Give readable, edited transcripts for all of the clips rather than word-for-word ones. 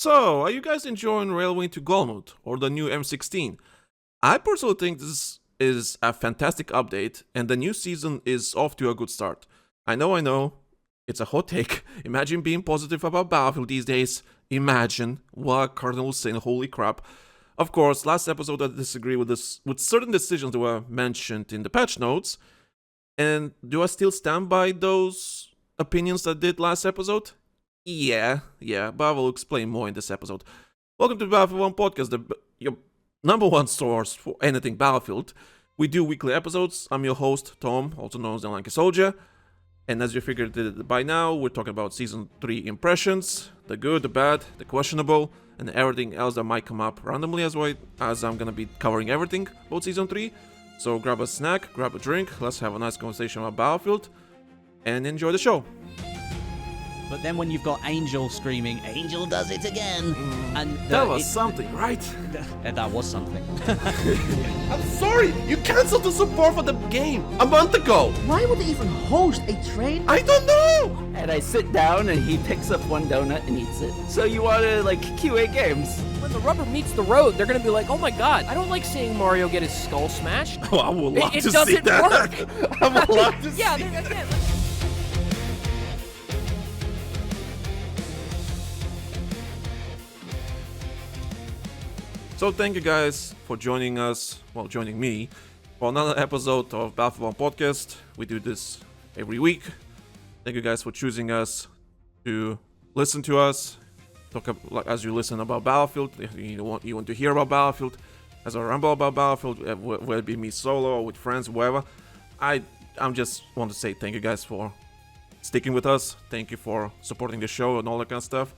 So, are you guys enjoying Railway to Golmud or the new M16? I personally think this is a fantastic update and the new season is off to a good start. I know, it's a hot take. Imagine being positive about Battlefield these days. Imagine what Cardinal was saying, holy crap. Of course, last episode I disagree with certain decisions that were mentioned in the patch notes. And do I still stand by those opinions that I did last episode? Yeah, but I will explain more in this episode. Welcome to the Battlefield 1 podcast, your number one source for anything Battlefield. We do weekly episodes. I'm your host, Tom, also known as TheLankySoldier. And as you figured by now, we're talking about Season 3 impressions, the good, the bad, the questionable, and everything else that might come up randomly as I'm gonna be covering everything about Season 3. So grab a snack, grab a drink, let's have a nice conversation about Battlefield, and enjoy the show. But then when you've got Angel screaming, Angel does it again! And that was something, right? That was something. I'm sorry! You cancelled the support for the game a month ago! Why would they even host a trade? I don't know! And I sit down and he picks up one donut and eats it. So you want to, QA games? When the rubber meets the road, they're gonna be like, oh my god, I don't like seeing Mario get his skull smashed. Oh, I would love it to see that. doesn't work. I would love to Yeah, see that's that. it. So thank you guys for joining me for another episode of Battlefield 1 podcast. We do this every week. Thank you guys for choosing us to listen to us. As you listen about Battlefield, if you want to hear about Battlefield, as I ramble about Battlefield, whether it be me solo or with friends, whoever. I'm just want to say thank you guys for sticking with us. Thank you for supporting the show and all that kind of stuff.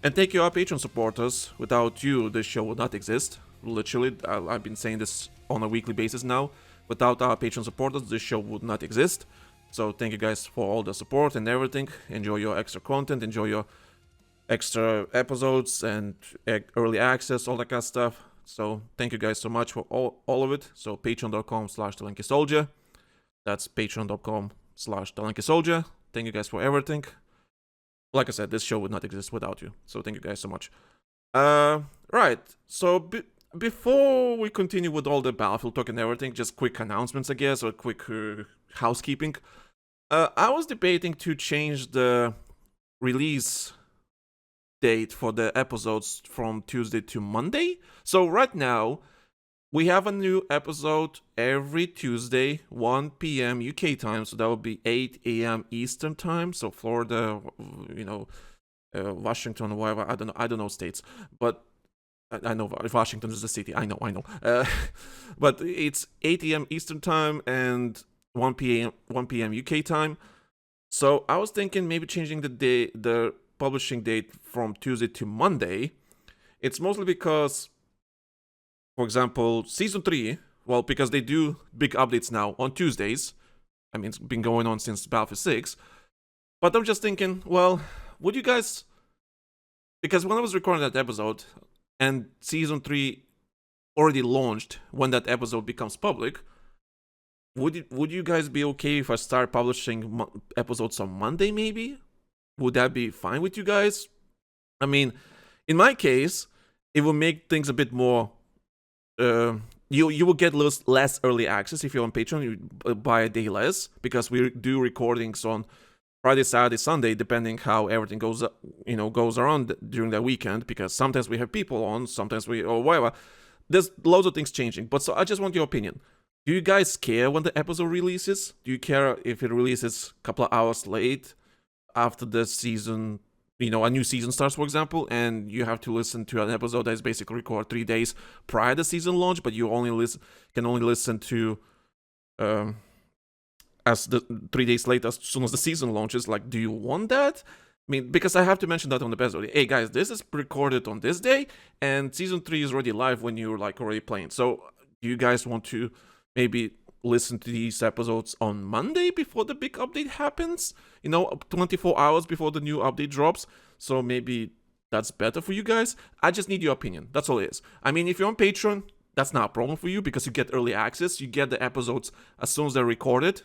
And thank you our Patreon supporters. Without you, this show would not exist. Literally, I've been saying this on a weekly basis now. Without our Patreon supporters, this show would not exist. So thank you guys for all the support and everything. Enjoy your extra content, enjoy your extra episodes and early access, all that kind of stuff. So thank you guys so much for all of it. So patreon.com/TheLankySoldier. That's patreon.com/TheLankySoldier. Thank you guys for everything. Like I said, this show would not exist without you. So thank you guys so much. Right. So before we continue with all the Battlefield talk and everything, just quick announcements, I guess, or quick housekeeping. I was debating to change the release date for the episodes from Tuesday to Monday. So right now, we have a new episode every Tuesday, 1 p.m. UK time, so that would be 8 a.m. Eastern time. So Florida, Washington, whatever. I don't know states, but I know Washington is the city. I know. But it's 8 a.m. Eastern time and 1 p.m. UK time. So I was thinking maybe changing the publishing date from Tuesday to Monday. It's mostly because, for example, Season 3, well, because they do big updates now on Tuesdays. I mean, it's been going on since Battlefield 6. But I'm just thinking, well, would you guys... Because when I was recording that episode, and Season 3 already launched when that episode becomes public, would you guys be okay if I start publishing episodes on Monday, maybe? Would that be fine with you guys? I mean, in my case, it will make things a bit more... you will get less early access if you're on Patreon. You buy a day less, because we do recordings on Friday, Saturday, Sunday, depending how everything goes around during that weekend. Because sometimes we have people on, sometimes or whatever. There's loads of things changing. But so I just want your opinion. Do you guys care when the episode releases? Do you care if it releases a couple of hours late after the season? A new season starts, for example, and you have to listen to an episode that is basically recorded 3 days prior to season launch, but you can only listen to as the 3 days later, as soon as the season launches. Do you want that? I mean, because I have to mention that on the episode. Hey guys, this is recorded on this day, and season 3 is already live when you're already playing. So, do you guys want to maybe listen to these episodes on Monday before the big update happens? 24 hours before the new update drops. So maybe that's better for you guys. I just need your opinion. That's all it is. I mean, if you're on Patreon, that's not a problem for you because you get early access. You get the episodes as soon as they're recorded,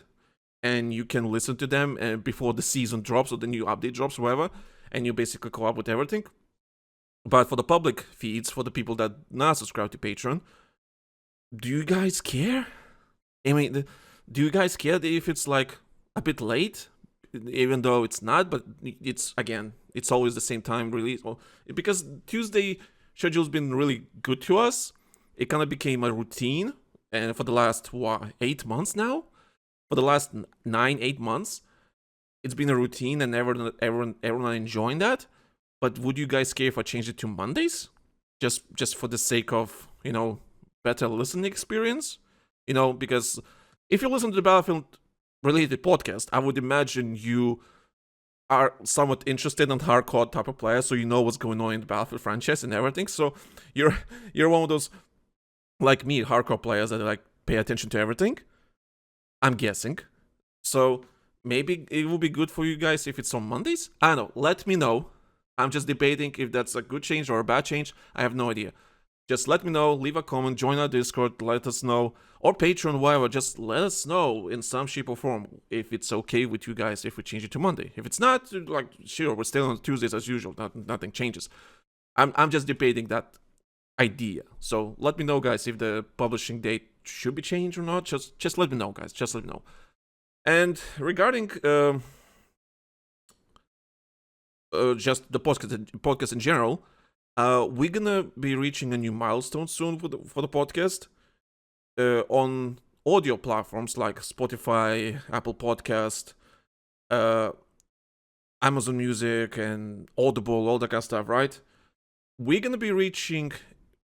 and you can listen to them before the season drops or the new update drops, whatever. And you basically co-op with everything. But for the public feeds, for the people that not subscribe to Patreon, do you guys care? I mean, do you guys care if it's like a bit late, even though it's not? But it's always the same time release. Well, because Tuesday schedule's been really good to us. It kind of became a routine, and for the last 8 months now, for the last 8 months, it's been a routine, and everyone enjoying that. But would you guys care if I changed it to Mondays, just for the sake of better listening experience? Because if you listen to the Battlefield related podcast, I would imagine you are somewhat interested in hardcore type of players, so you know what's going on in the Battlefield franchise and everything. So you're one of those, like me, hardcore players that like pay attention to everything, I'm guessing. So maybe it will be good for you guys if it's on Mondays. I don't know. Let me know. I'm just debating if that's a good change or a bad change. I have no idea. Just let me know, leave a comment, join our Discord, let us know, or Patreon, whatever. Just let us know in some shape or form if it's okay with you guys if we change it to Monday. If it's not, like, sure, we're still on Tuesdays as usual. Nothing changes. I'm just debating that idea. So let me know, guys, if the publishing date should be changed or not. Just let me know, guys. Just let me know. And regarding just the podcast in general, we're gonna be reaching a new milestone soon for the podcast on audio platforms like Spotify, Apple Podcast, Amazon Music, and Audible, all that kind of stuff, right? We're gonna be reaching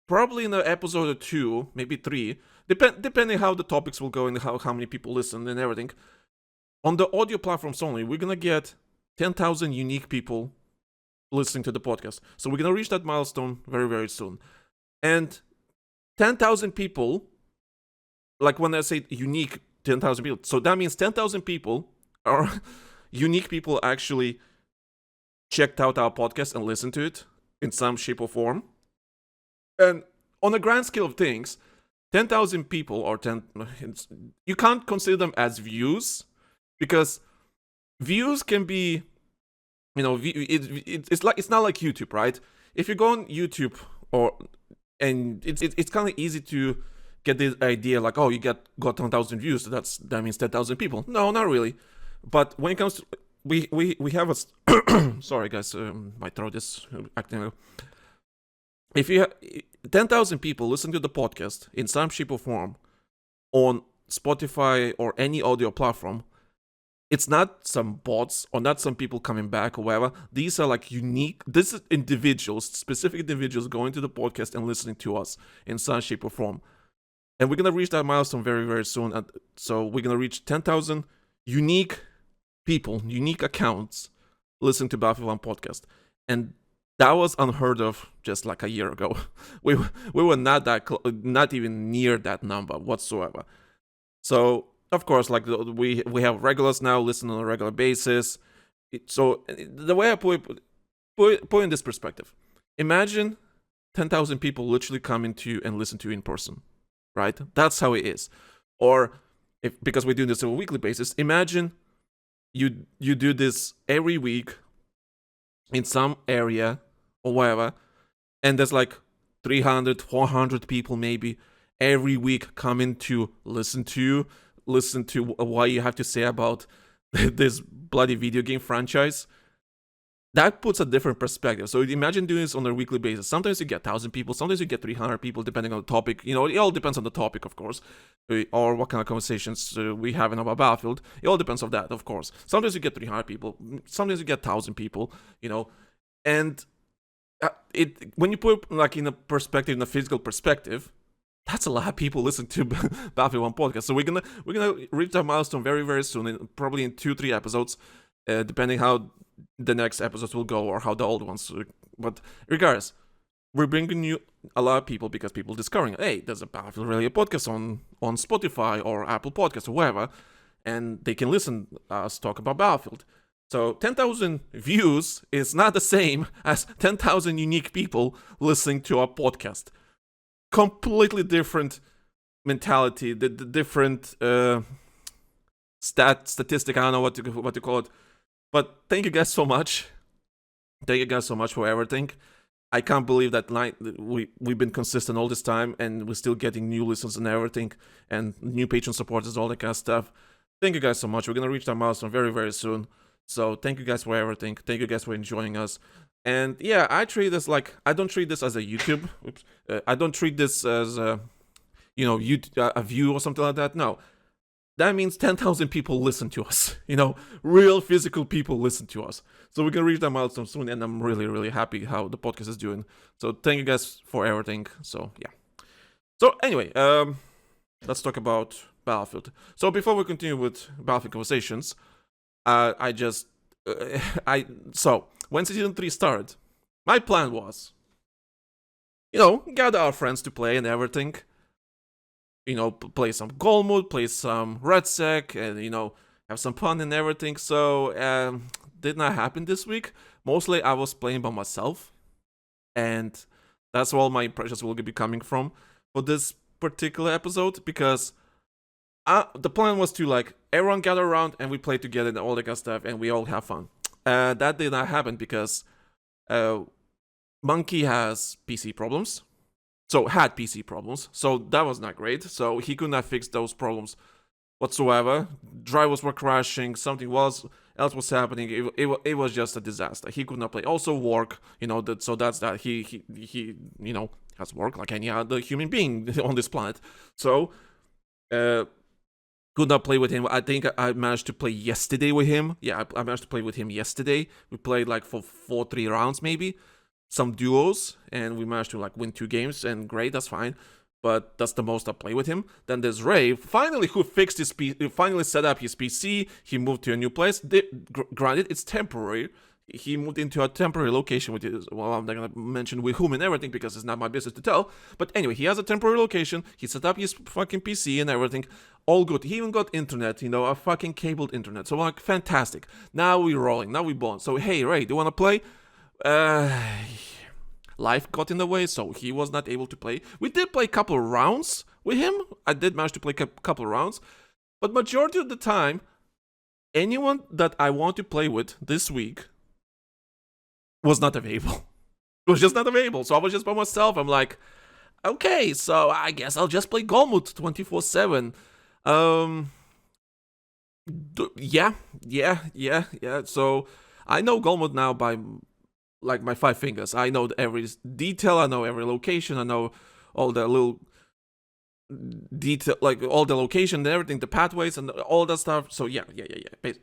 probably in an episode or 2, maybe 3, depending how the topics will go and how many people listen and everything. On the audio platforms only, we're gonna get 10,000 unique people listening to the podcast. So we're gonna reach that milestone very, very soon. And 10,000 people, like when I say unique 10,000 people, so that means 10,000 people are unique people actually checked out our podcast and listened to it in some shape or form. And on a grand scale of things, 10,000 people or you can't consider them as views, because views can be, it's not like YouTube, right? If you go on YouTube and it's kind of easy to get the idea like, oh, you got 10,000 views, so that means 10,000 people. No, not really. But when it comes to we have a sorry guys, my throat is acting up. If you have 10,000 people listen to the podcast in some shape or form on Spotify or any audio platform, it's not some bots or not some people coming back or whatever. These are like unique. This is individuals, specific individuals going to the podcast and listening to us in some shape or form. And we're going to reach that milestone very, very soon. And so we're going to reach 10,000 unique people, unique accounts listening to Battlefield 1 podcast. And that was unheard of just like a year ago. We were not even near that number whatsoever. So, of course, like we have regulars now listening on a regular basis. So the way I put in this perspective, imagine 10,000 people literally coming to you and listen to you in person, right? That's how it is. Or because we're doing this on a weekly basis, imagine you do this every week in some area or whatever, and there's like 300, 400 people maybe every week coming to listen to what you have to say about this bloody video game franchise. That puts a different perspective. So imagine doing this on a weekly basis. Sometimes you get 1,000 people, sometimes you get 300 people, depending on the topic. It all depends on the topic, of course, or what kind of conversations we have in about Battlefield. It all depends on that, of course. Sometimes you get 300 people, sometimes you get 1,000 people, and when you put like in a physical perspective, that's a lot of people listen to Battlefield 1 podcast. So we're gonna reach that milestone very, very soon, probably in 2-3 episodes, depending how the next episodes will go or how the old ones. But regardless, we're bringing you a lot of people because people discovering, hey, there's a Battlefield related podcast on Spotify or Apple Podcasts or wherever, and they can listen us talk about Battlefield. So 10,000 views is not the same as 10,000 unique people listening to our podcast. Completely different mentality, the different statistic. I don't know what to call it. But thank you guys so much. Thank you guys so much for everything. I can't believe that we've been consistent all this time, and we're still getting new listeners and everything, and new patron supporters, all that kind of stuff. Thank you guys so much. We're gonna reach that milestone very, very soon. So thank you guys for everything. Thank you guys for enjoying us. And yeah, I treat this like, I don't treat this as a YouTube. I don't treat this as a view or something like that. No. That means 10,000 people listen to us. Real physical people listen to us. So we're going to reach that milestone soon, and I'm really, really happy how the podcast is doing. So thank you guys for everything. So, yeah. So, anyway, let's talk about Battlefield. So before we continue with Battlefield conversations, so when Season 3 started, my plan was, gather our friends to play and everything. Play some Golmud, play some RedSec, and, have some fun and everything. So, did not happen this week. Mostly I was playing by myself. And that's where all my impressions will be coming from for this particular episode. Because the plan was to, everyone gather around and we play together and all that kind of stuff. And we all have fun. That did not happen because Monkey has PC problems. So, had PC problems. So, that was not great. So, he could not fix those problems whatsoever. Drivers were crashing. Something else was happening. It was just a disaster. He could not play. Also, work. So that's that. He has work like any other human being on this planet. So, could not play with him. I think I managed to play yesterday with him. Yeah, I managed to play with him yesterday. We played for 3 rounds maybe. Some duos, and we managed to win 2 games, and great, that's fine. But that's the most I play with him. Then there's Ray, finally, who fixed his PC, finally set up his PC. He moved to a new place. Granted, it's temporary. He moved into a temporary location, which is, well, I'm not gonna mention with whom and everything because it's not my business to tell. But anyway, he has a temporary location. He set up his fucking PC and everything. All good. He even got internet, a fucking cabled internet. So fantastic. Now we're rolling. Now we're born. So hey, Ray, do you wanna play? Life got in the way, so he was not able to play. We did play a couple of rounds with him. I did manage to play a couple of rounds. But majority of the time, anyone that I want to play with this week was not available. It was just not available. So I was just by myself. I'm like, okay, so I guess I'll just play Golmud 24/7. Yeah. So I know Golmud now by my 5 fingers. I know every detail. I know every location. I know all the little detail, all the location and everything, the pathways and all that stuff. So yeah.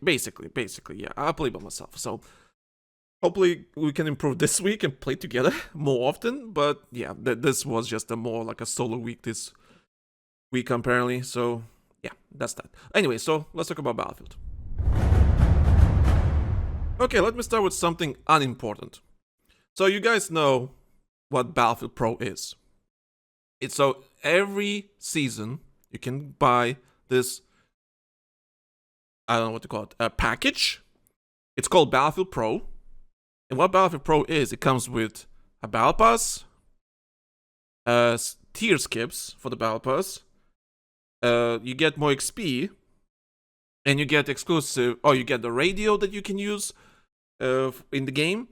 Basically, yeah. I play by myself. So hopefully we can improve this week and play together more often. But yeah, this was just more a solo week this week apparently. So yeah, that's that. Anyway, so let's talk about Battlefield. Okay, let me start with something unimportant. So you guys know what Battlefield Pro is. So every season you can buy this, I don't know what to call it, a package. It's called Battlefield Pro. And what Battlefield Pro is, it comes with a Battle Pass, tier skips for the Battle Pass, you get more XP, and you get exclusive, you get the radio that you can use in the game,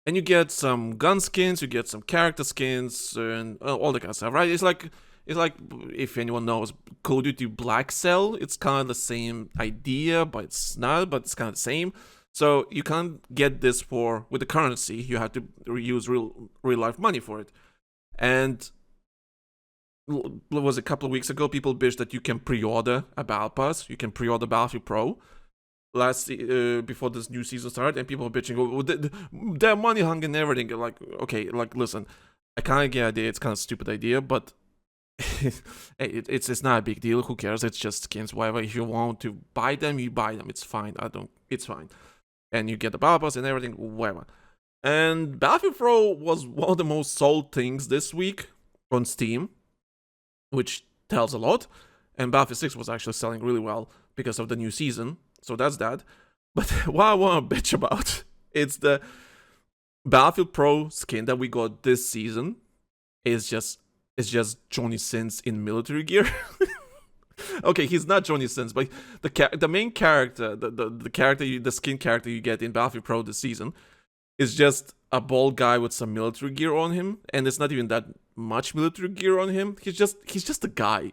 and you get some gun skins, you get some character skins, and all that kind of stuff, right? It's like if anyone knows Call of Duty Black Cell, it's kind of the same idea, but it's not, but it's kind of the same. So you can't get this with the currency, you have to use real life money for it. And it was a couple of weeks ago, people bitched that you can pre-order a Battle Pass, you can pre-order Battlefield Pro before this new season started, and people were bitching, they're money hungry and everything. Okay, listen, I kind of get the idea, it's kind of a stupid idea, but it's not a big deal, who cares, it's just skins, whatever. If you want to buy them, you buy them, it's fine, it's fine. And you get the Battle Pass and everything, whatever. And Battlefield Pro was one of the most sold things this week on Steam, which tells a lot. And Battlefield 6 was actually selling really well because of the new season. So that's that. But what I want to bitch about, it's the Battlefield Pro skin that we got this season. It's just Johnny Sins in military gear. Okay, he's not Johnny Sins, but the main character, the skin character you get in Battlefield Pro this season is just a bald guy with some military gear on him, and it's not even that much military gear on him. He's just a guy.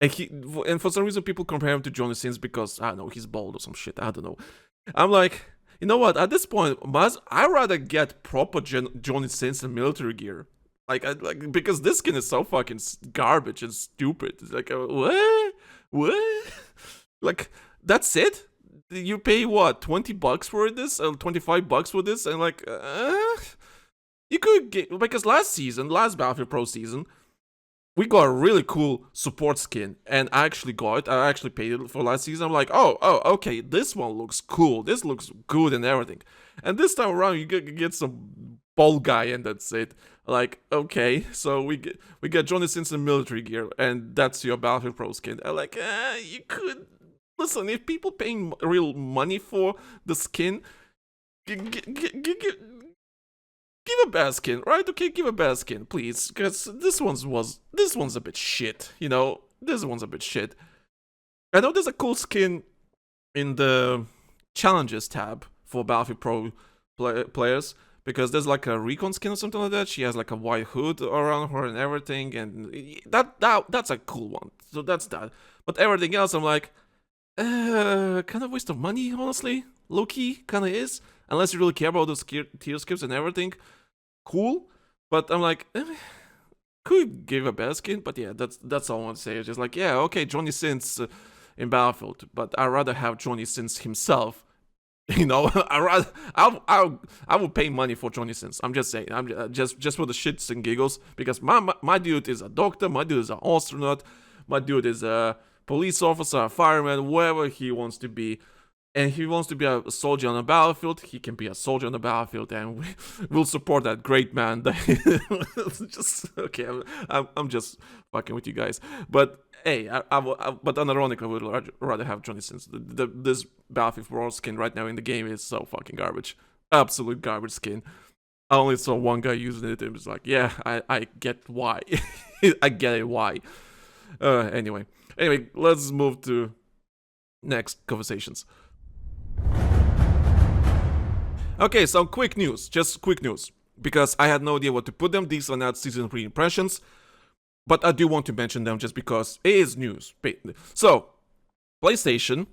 And for some reason people compare him to Johnny Sins because, I don't know, he's bald or some shit. I don't know. I'm like, you know what? At this point, I'd rather get proper Johnny Sins and military gear. Like because this skin is so fucking garbage and stupid. It's like, what? Like, that's it? You pay what, $20 for this? Or $25 for this? And like, you could get, because last Battlefield Pro season, we got a really cool support skin, and I actually paid it for last season. I'm like, oh, okay, this one looks cool. This looks good and everything. And this time around, you get some bald guy, and that's it. Like, okay, so we get Johnny Sins and military gear, and that's your Battlefield Pro skin. I'm like, you could listen. If people paying real money for the skin, give a bad skin, right? Okay, give a bad skin, please, because this one's a bit shit. You know, this one's a bit shit. I know there's a cool skin in the challenges tab for Battlefield Pro players, because there's like a recon skin or something like that. She has like a white hood around her and everything, and that's a cool one. So that's that. But everything else, I'm like, kind of waste of money, honestly. Low key, kind of is, unless you really care about those tier skips and everything. Cool, but I'm like, could give a better skin. But yeah, that's all I want to say. It's just like, yeah, okay, Johnny Sins in Battlefield, but I'd rather have Johnny Sins himself. You know, I would pay money for Johnny Sins. I'm just saying, I'm just for the shits and giggles, because my dude is a doctor, my dude is an astronaut, my dude is a police officer, a fireman, whatever he wants to be. And if he wants to be a soldier on the battlefield, he can be a soldier on the battlefield, and we'll support that great man. Just okay, I'm just fucking with you guys. But hey, but unironically, I would rather have Johnny Sins. This Battlefield Pro skin right now in the game is so fucking garbage, absolute garbage skin. I only saw one guy using it, and it was like, yeah, I get why, I get it why. Anyway, let's move to next conversations. Okay, so quick news, because I had no idea what to put them. These are not season 3 impressions, but I do want to mention them just because it is news. So, PlayStation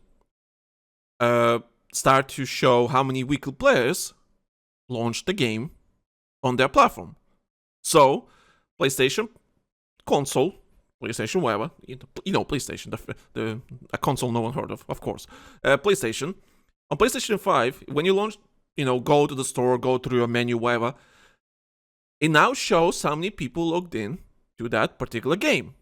start to show how many weekly players launched the game on their platform. So, PlayStation console, PlayStation whatever, you know PlayStation, a console no one heard of course. PlayStation, on PlayStation 5, when you launch, go to the store, go through your menu, whatever, it now shows how many people logged in to that particular game.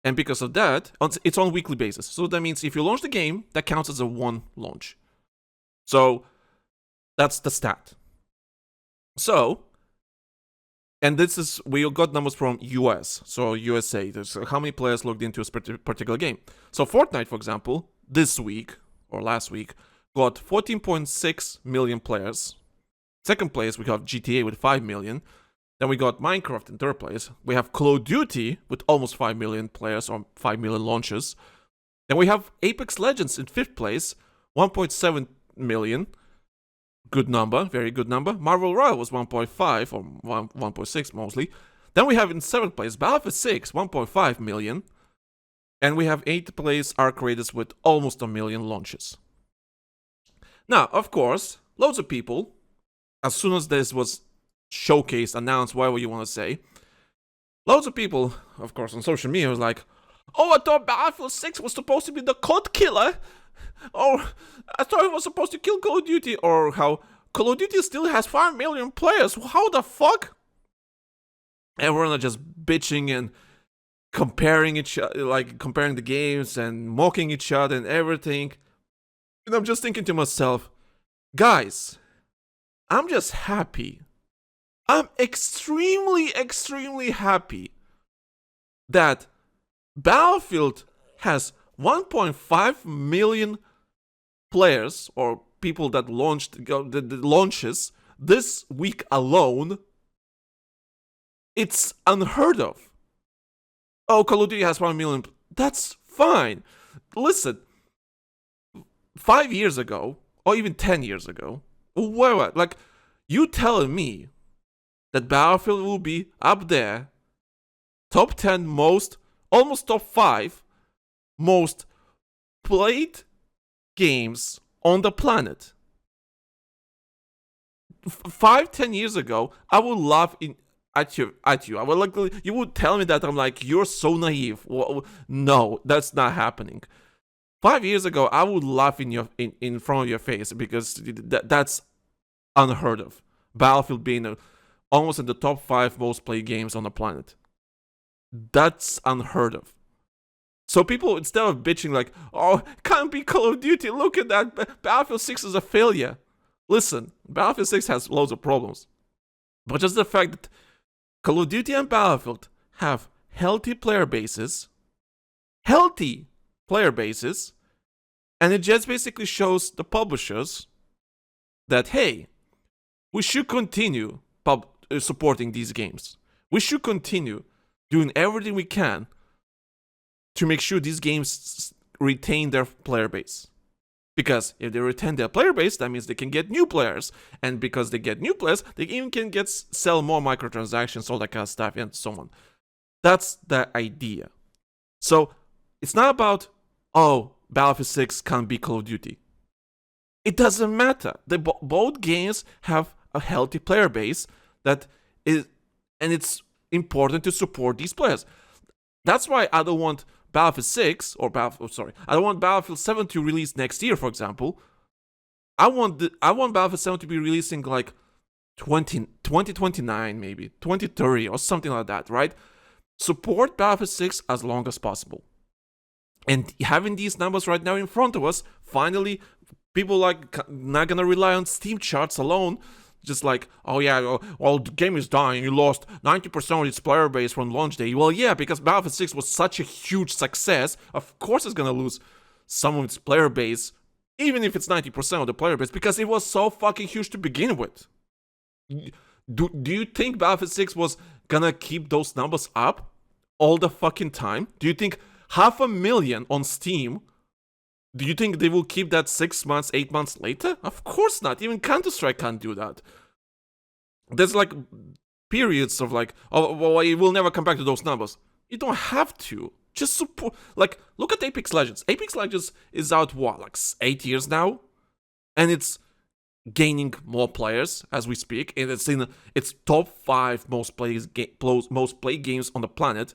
And because of that, it's on a weekly basis. So that means if you launch the game, that counts as a one launch. So that's the stat. So, and this is, we got numbers from US, so USA. So how many players logged into a particular game. So Fortnite, for example, this week, or last week, got 14.6 million players. Second place, we have GTA with 5 million. Then we got Minecraft in third place. We have Call of Duty with almost 5 million players, or 5 million launches. Then we have Apex Legends in fifth place, 1.7 million. Good number, very good number. Marvel Royale was 1.5, or 1.6 mostly. Then we have in seventh place Battlefield 6, 1.5 million. And we have eighth place Arc Raiders with almost 1 million launches. Now, of course, loads of people, as soon as this was showcased, announced, whatever you want to say, loads of people, of course, on social media was like, oh, I thought Battlefield 6 was supposed to be the COD killer, or I thought it was supposed to kill Call of Duty, or how Call of Duty still has 5 million players, how the fuck? Everyone are just bitching and comparing comparing the games and mocking each other and everything. And I'm just thinking to myself, guys, I'm just happy. I'm extremely, extremely happy that Battlefield has 1.5 million players, or people that launched the launches this week alone. It's unheard of. Oh, Call of Duty has 1 million. That's fine. Listen, 5 years ago, or even 10 years ago, whatever, like, You telling me that Battlefield will be up there, top 10 most, almost top 5 most played games on the planet? 5-10 years ago, I would laugh at you. I would like, you would tell me that I'm like, you're so naive. Well, no, that's not happening. 5 years ago, I would laugh in front of your face because that's unheard of. Battlefield being almost in the top 5 most played games on the planet. That's unheard of. So people, instead of bitching like, oh, can't be Call of Duty, look at that, Battlefield 6 is a failure. Listen, Battlefield 6 has loads of problems. But just the fact that Call of Duty and Battlefield have healthy player bases, and it just basically shows the publishers that, hey, we should continue supporting these games. We should continue doing everything we can to make sure these games retain their player base. Because if they retain their player base, that means they can get new players. And because they get new players, they even can sell more microtransactions, all that kind of stuff, and so on. That's the idea. So it's not about, oh, Battlefield 6 can't be Call of Duty. It doesn't matter. Both games have a healthy player base and it's important to support these players. That's why I don't want Battlefield 6 I don't want Battlefield 7 to release next year, for example. I want Battlefield 7 to be releasing like 2029, maybe 2030 or something like that, right? Support Battlefield 6 as long as possible. And having these numbers right now in front of us, finally, people like not gonna rely on Steam charts alone. Just like, oh yeah, well, the game is dying. You lost 90% of its player base from launch day. Well, yeah, because Battlefield 6 was such a huge success. Of course, it's gonna lose some of its player base, even if it's 90% of the player base, because it was so fucking huge to begin with. Do you think Battlefield 6 was gonna keep those numbers up all the fucking time? Do you think 500,000 on Steam? Do you think they will keep that 6 months, 8 months later? Of course not. Even Counter-Strike can't do that. There's like periods of like, oh, well, it will never come back to those numbers. You don't have to. Just support. Like, look at Apex Legends. Apex Legends is out, what, like 8 years now? And it's gaining more players as we speak. And it's in its top 5 most played games on the planet.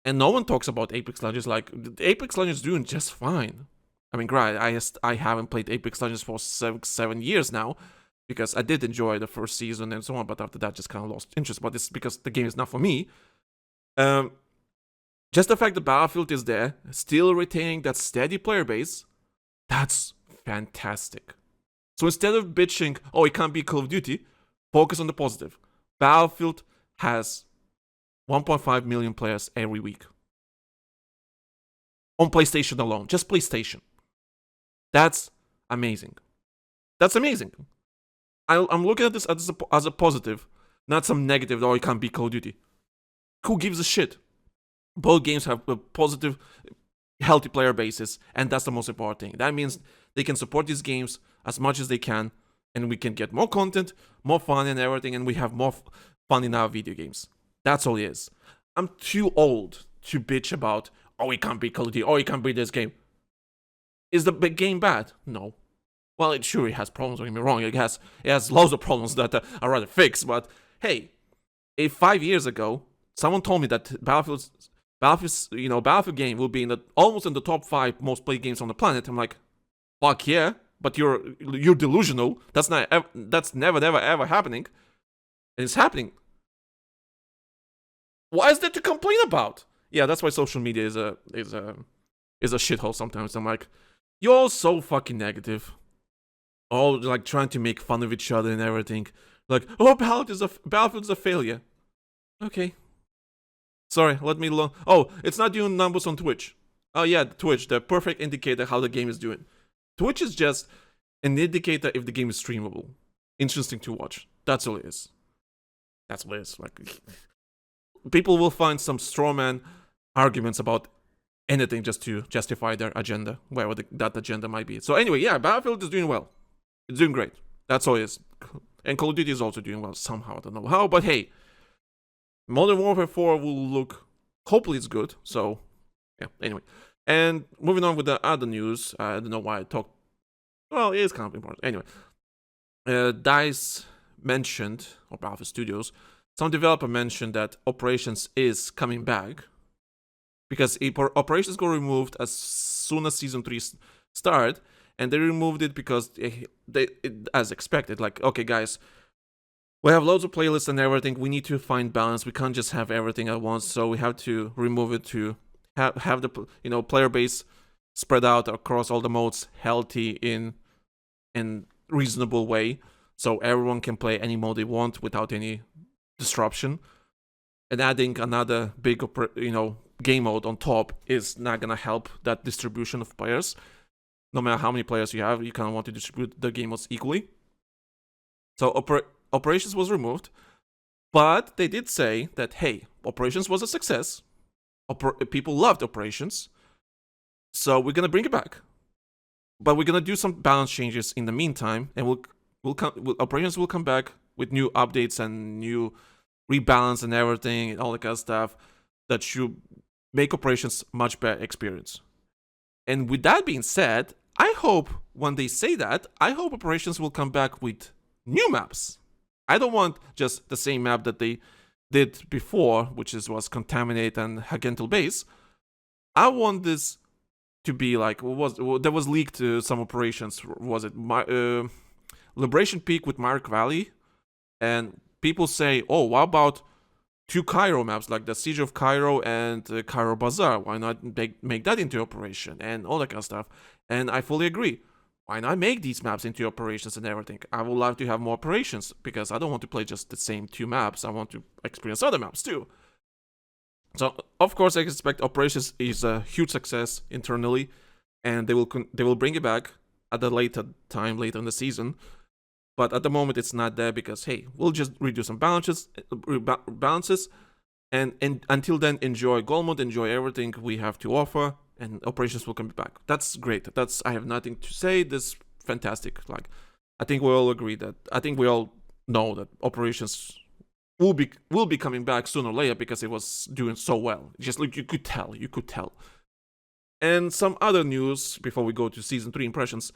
And no one talks about Apex Legends. Like, Apex Legends is doing just fine. I mean, granted, I haven't played Apex Legends for 7 years now, because I did enjoy the first season and so on, but after that just kind of lost interest. But it's because the game is not for me. Just the fact that Battlefield is there, still retaining that steady player base, that's fantastic. So instead of bitching, oh, it can't be Call of Duty, focus on the positive. Battlefield has 1.5 million players every week. On PlayStation alone, just PlayStation. That's amazing. That's amazing. I'm looking at this as a positive, not some negative, oh, it can't be Call of Duty. Who gives a shit? Both games have a positive, healthy player bases, and that's the most important thing. That means they can support these games as much as they can, and we can get more content, more fun and everything, and we have more fun in our video games. That's all it is. I'm too old to bitch about, oh, it can't be Call of Duty, oh, it can't be this game. Is the big game bad? No. Well, it has problems, don't get me wrong. It has loads of problems that I'd rather fix, but hey, if 5 years ago, someone told me that Battlefield game will be almost in the top 5 most played games on the planet, I'm like, fuck yeah, but you're delusional. That's never ever happening. And it's happening. Why is there to complain about? Yeah, that's why social media is a shithole sometimes. I'm like, you're all so fucking negative. All like trying to make fun of each other and everything. Like, oh, Battlefield's a failure. Okay. Sorry, let me learn. Oh, it's not doing numbers on Twitch. Oh yeah, Twitch, the perfect indicator how the game is doing. Twitch is just an indicator if the game is streamable. Interesting to watch. That's all it is. That's what it is. Like, people will find some strawman arguments about anything just to justify their agenda, whatever that agenda might be. So anyway, yeah, Battlefield is doing well. It's doing great. That's all it is. And Call of Duty is also doing well somehow. I don't know how, but hey, Modern Warfare 4 will look. Hopefully, it's good. So, yeah. Anyway, and moving on with the other news. I don't know why I talked. Well, it is kind of important. Anyway, DICE mentioned, or Battlefield Studios, some developer mentioned that Operations is coming back because Operations got removed as soon as Season 3 started, and they removed it because as expected, like, okay, guys, we have loads of playlists and everything. We need to find balance. We can't just have everything at once, so we have to remove it to have the player base spread out across all the modes, healthy in reasonable way, so everyone can play any mode they want without any disruption. And adding another big game mode on top is not gonna help that distribution of players. No matter how many players you have, you kind of want to distribute the game modes equally. So Operations was removed, but they did say that, hey, Operations was a success. People loved Operations, so we're gonna bring it back. But we're gonna do some balance changes in the meantime, and Operations will come back with new updates and new rebalance and everything and all that kind of stuff that should make Operations much better experience. And with that being said, I hope when they say that, I hope Operations will come back with new maps. I don't want just the same map that they did before, which was Contaminate and Hagentil Base. I want this to be like there was leaked some Operations. Was it Liberation Peak with Mark Valley? And people say, oh, what about 2 Cairo maps, like the Siege of Cairo and Cairo Bazaar? Why not make that into Operation and all that kind of stuff? And I fully agree. Why not make these maps into Operations and everything? I would love to have more Operations because I don't want to play just the same 2 maps. I want to experience other maps too. So, of course, I expect Operations is a huge success internally, and they will bring it back at a later in the season. But at the moment, it's not there because, hey, we'll just redo some balances, and until then, enjoy Golmud, enjoy everything we have to offer, and Operations will come back. That's great. I have nothing to say. This is fantastic. Like, I think we all agree that. I think we all know that Operations will be coming back sooner or later because it was doing so well. Just like you could tell. And some other news before we go to Season 3 impressions.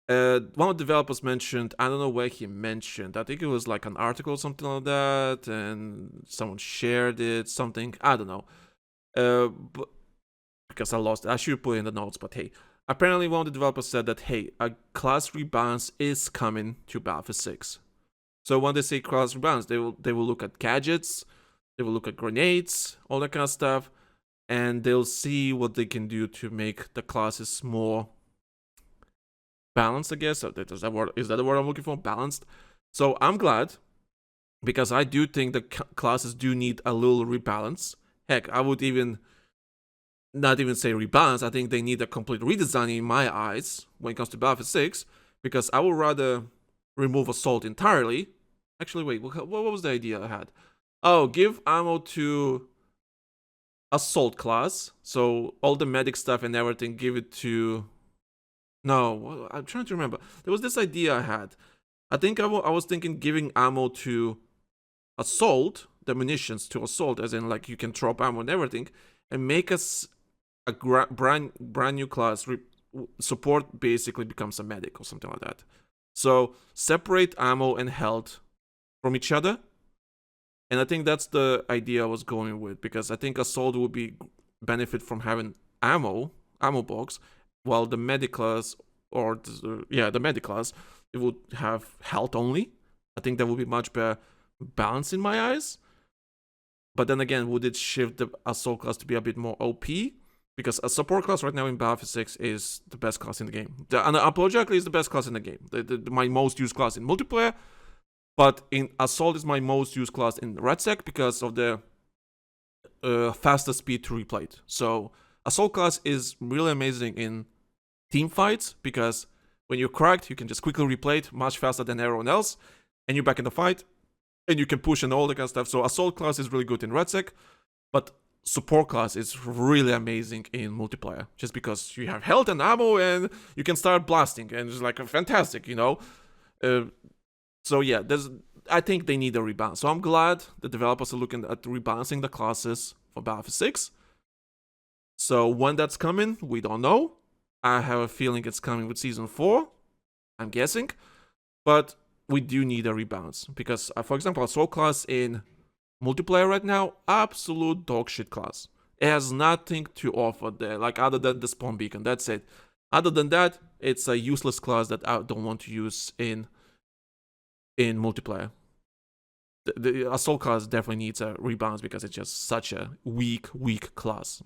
One of the developers mentioned, I don't know where he mentioned, I think it was like an article or something like that, and someone shared it, something, I don't know. But because I lost it, I should put it in the notes, but hey. Apparently one of the developers said that, hey, a class rebalance is coming to Battlefield 6. So when they say class rebalance, they will look at gadgets, they will look at grenades, all that kind of stuff, and they'll see what they can do to make the classes more balanced, I guess. Is that the word I'm looking for? Balanced. So I'm glad, because I do think the classes do need a little rebalance. Heck, I would not even say rebalance. I think they need a complete redesign in my eyes when it comes to Battlefield 6, because I would rather remove Assault entirely. Actually, wait, what was the idea I had? Oh, give ammo to Assault class. So all the medic stuff and everything, give it to... No, I'm trying to remember. There was this idea I had. I think I was thinking giving ammo to Assault, the munitions to Assault, as in like you can drop ammo and everything, and make us a brand new class. Support basically becomes a medic or something like that. So separate ammo and health from each other. And I think that's the idea I was going with, because I think Assault would benefit from having ammo box, while the medic class, the medic class, it would have health only. I think that would be much better balance in my eyes. But then again, would it shift the Assault class to be a bit more OP? Because a support class right now in Battlefield 6 is the best class in the game. Unapologetically is the best class in the game. My most used class in multiplayer. But in Assault is my most used class in RedSec because of the faster speed to replay it. So Assault class is really amazing in team fights, because when you're cracked, you can just quickly replay it much faster than everyone else, and you're back in the fight, and you can push and all that kind of stuff. So Assault class is really good in RedSec, but Support class is really amazing in multiplayer, just because you have health and ammo, and you can start blasting, and it's like fantastic, So yeah, I think they need a rebalance. So I'm glad the developers are looking at rebalancing the classes for Battlefield 6. So when that's coming, we don't know. I have a feeling it's coming with Season 4, I'm guessing. But we do need a rebalance. Because, for example, Assault class in multiplayer right now, absolute dogshit class. It has nothing to offer there, like other than the spawn beacon, that's it. Other than that, it's a useless class that I don't want to use in multiplayer. The Assault class definitely needs a rebalance because it's just such a weak class.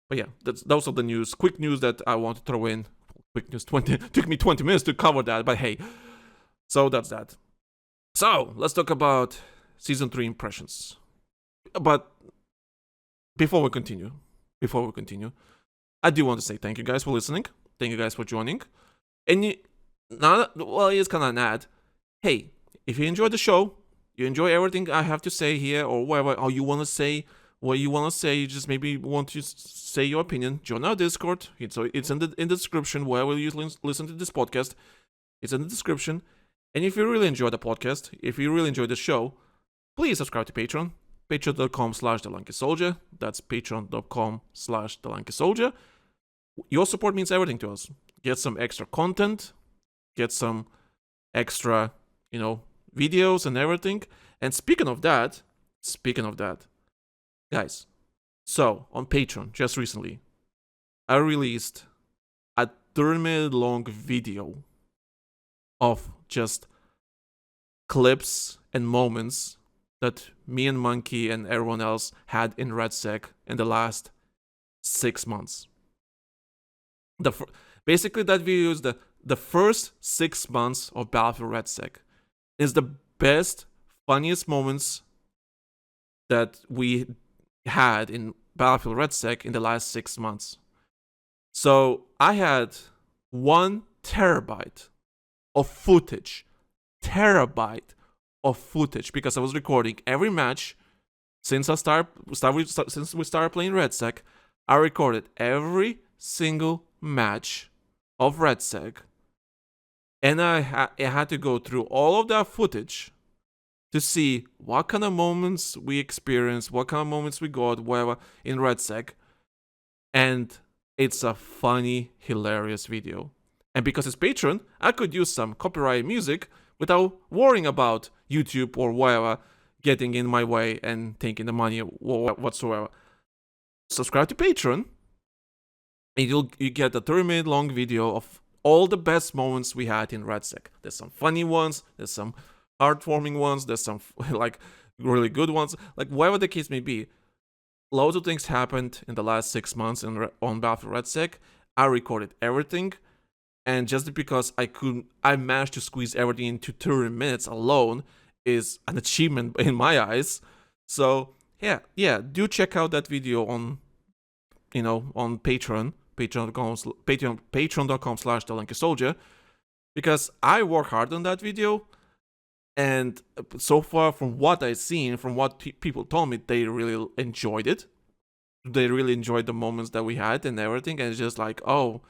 But yeah, those are the news. Quick news that I want to throw in. Quick news, took me 20 minutes to cover that, but hey. So that's that. So, let's talk about Season 3 impressions. But before we continue, I do want to say thank you guys for listening. Thank you guys for joining. And it's kind of an ad. Hey, if you enjoyed the show, you enjoy everything I have to say here, or whatever, or you want to say what you want to say, you just maybe want to say your opinion, join our Discord. It's in the description, wherever you listen to this podcast. It's in the description. And if you really enjoy the podcast, if you really enjoy the show, please subscribe to Patreon. Patreon.com/TheLankySoldier. That's Patreon.com/TheLankySoldier. Your support means everything to us. Get some extra content, get some extra, videos and everything. And speaking of that, guys, so on Patreon, just recently, I released a 30-minute long video of just clips and moments that me and Monkey and everyone else had in RedSec in the last 6 months. Basically, that video is the first 6 months of Battlefield RedSec. Is the best, funniest moments that we had in Battlefield RedSec in the last 6 months. So I had 1 terabyte of footage. Because I was recording every match since we started playing RedSec. I recorded every single match of RedSec, and I had to go through all of that footage to see what kind of moments we experienced, what kind of moments we got, whatever, in RedSec. And it's a funny, hilarious video. And because it's Patreon, I could use some copyrighted music without worrying about YouTube or whatever getting in my way and taking the money or whatsoever. Subscribe to Patreon, and you get a 30-minute long video of all the best moments we had in RedSec. There's some funny ones, there's some heartwarming ones, there's some like really good ones, like whatever the case may be. Loads of things happened in the last 6 months on Battlefield RedSec. I recorded everything, and just because I managed to squeeze everything into 30 minutes alone is an achievement in my eyes. So yeah, do check out that video on Patreon, patreon.com/TheLankySoldier, because I work hard on that video, and so far from what I've seen, from what people told me, they really enjoyed it. They really enjoyed the moments that we had and everything, and it's just like, oh,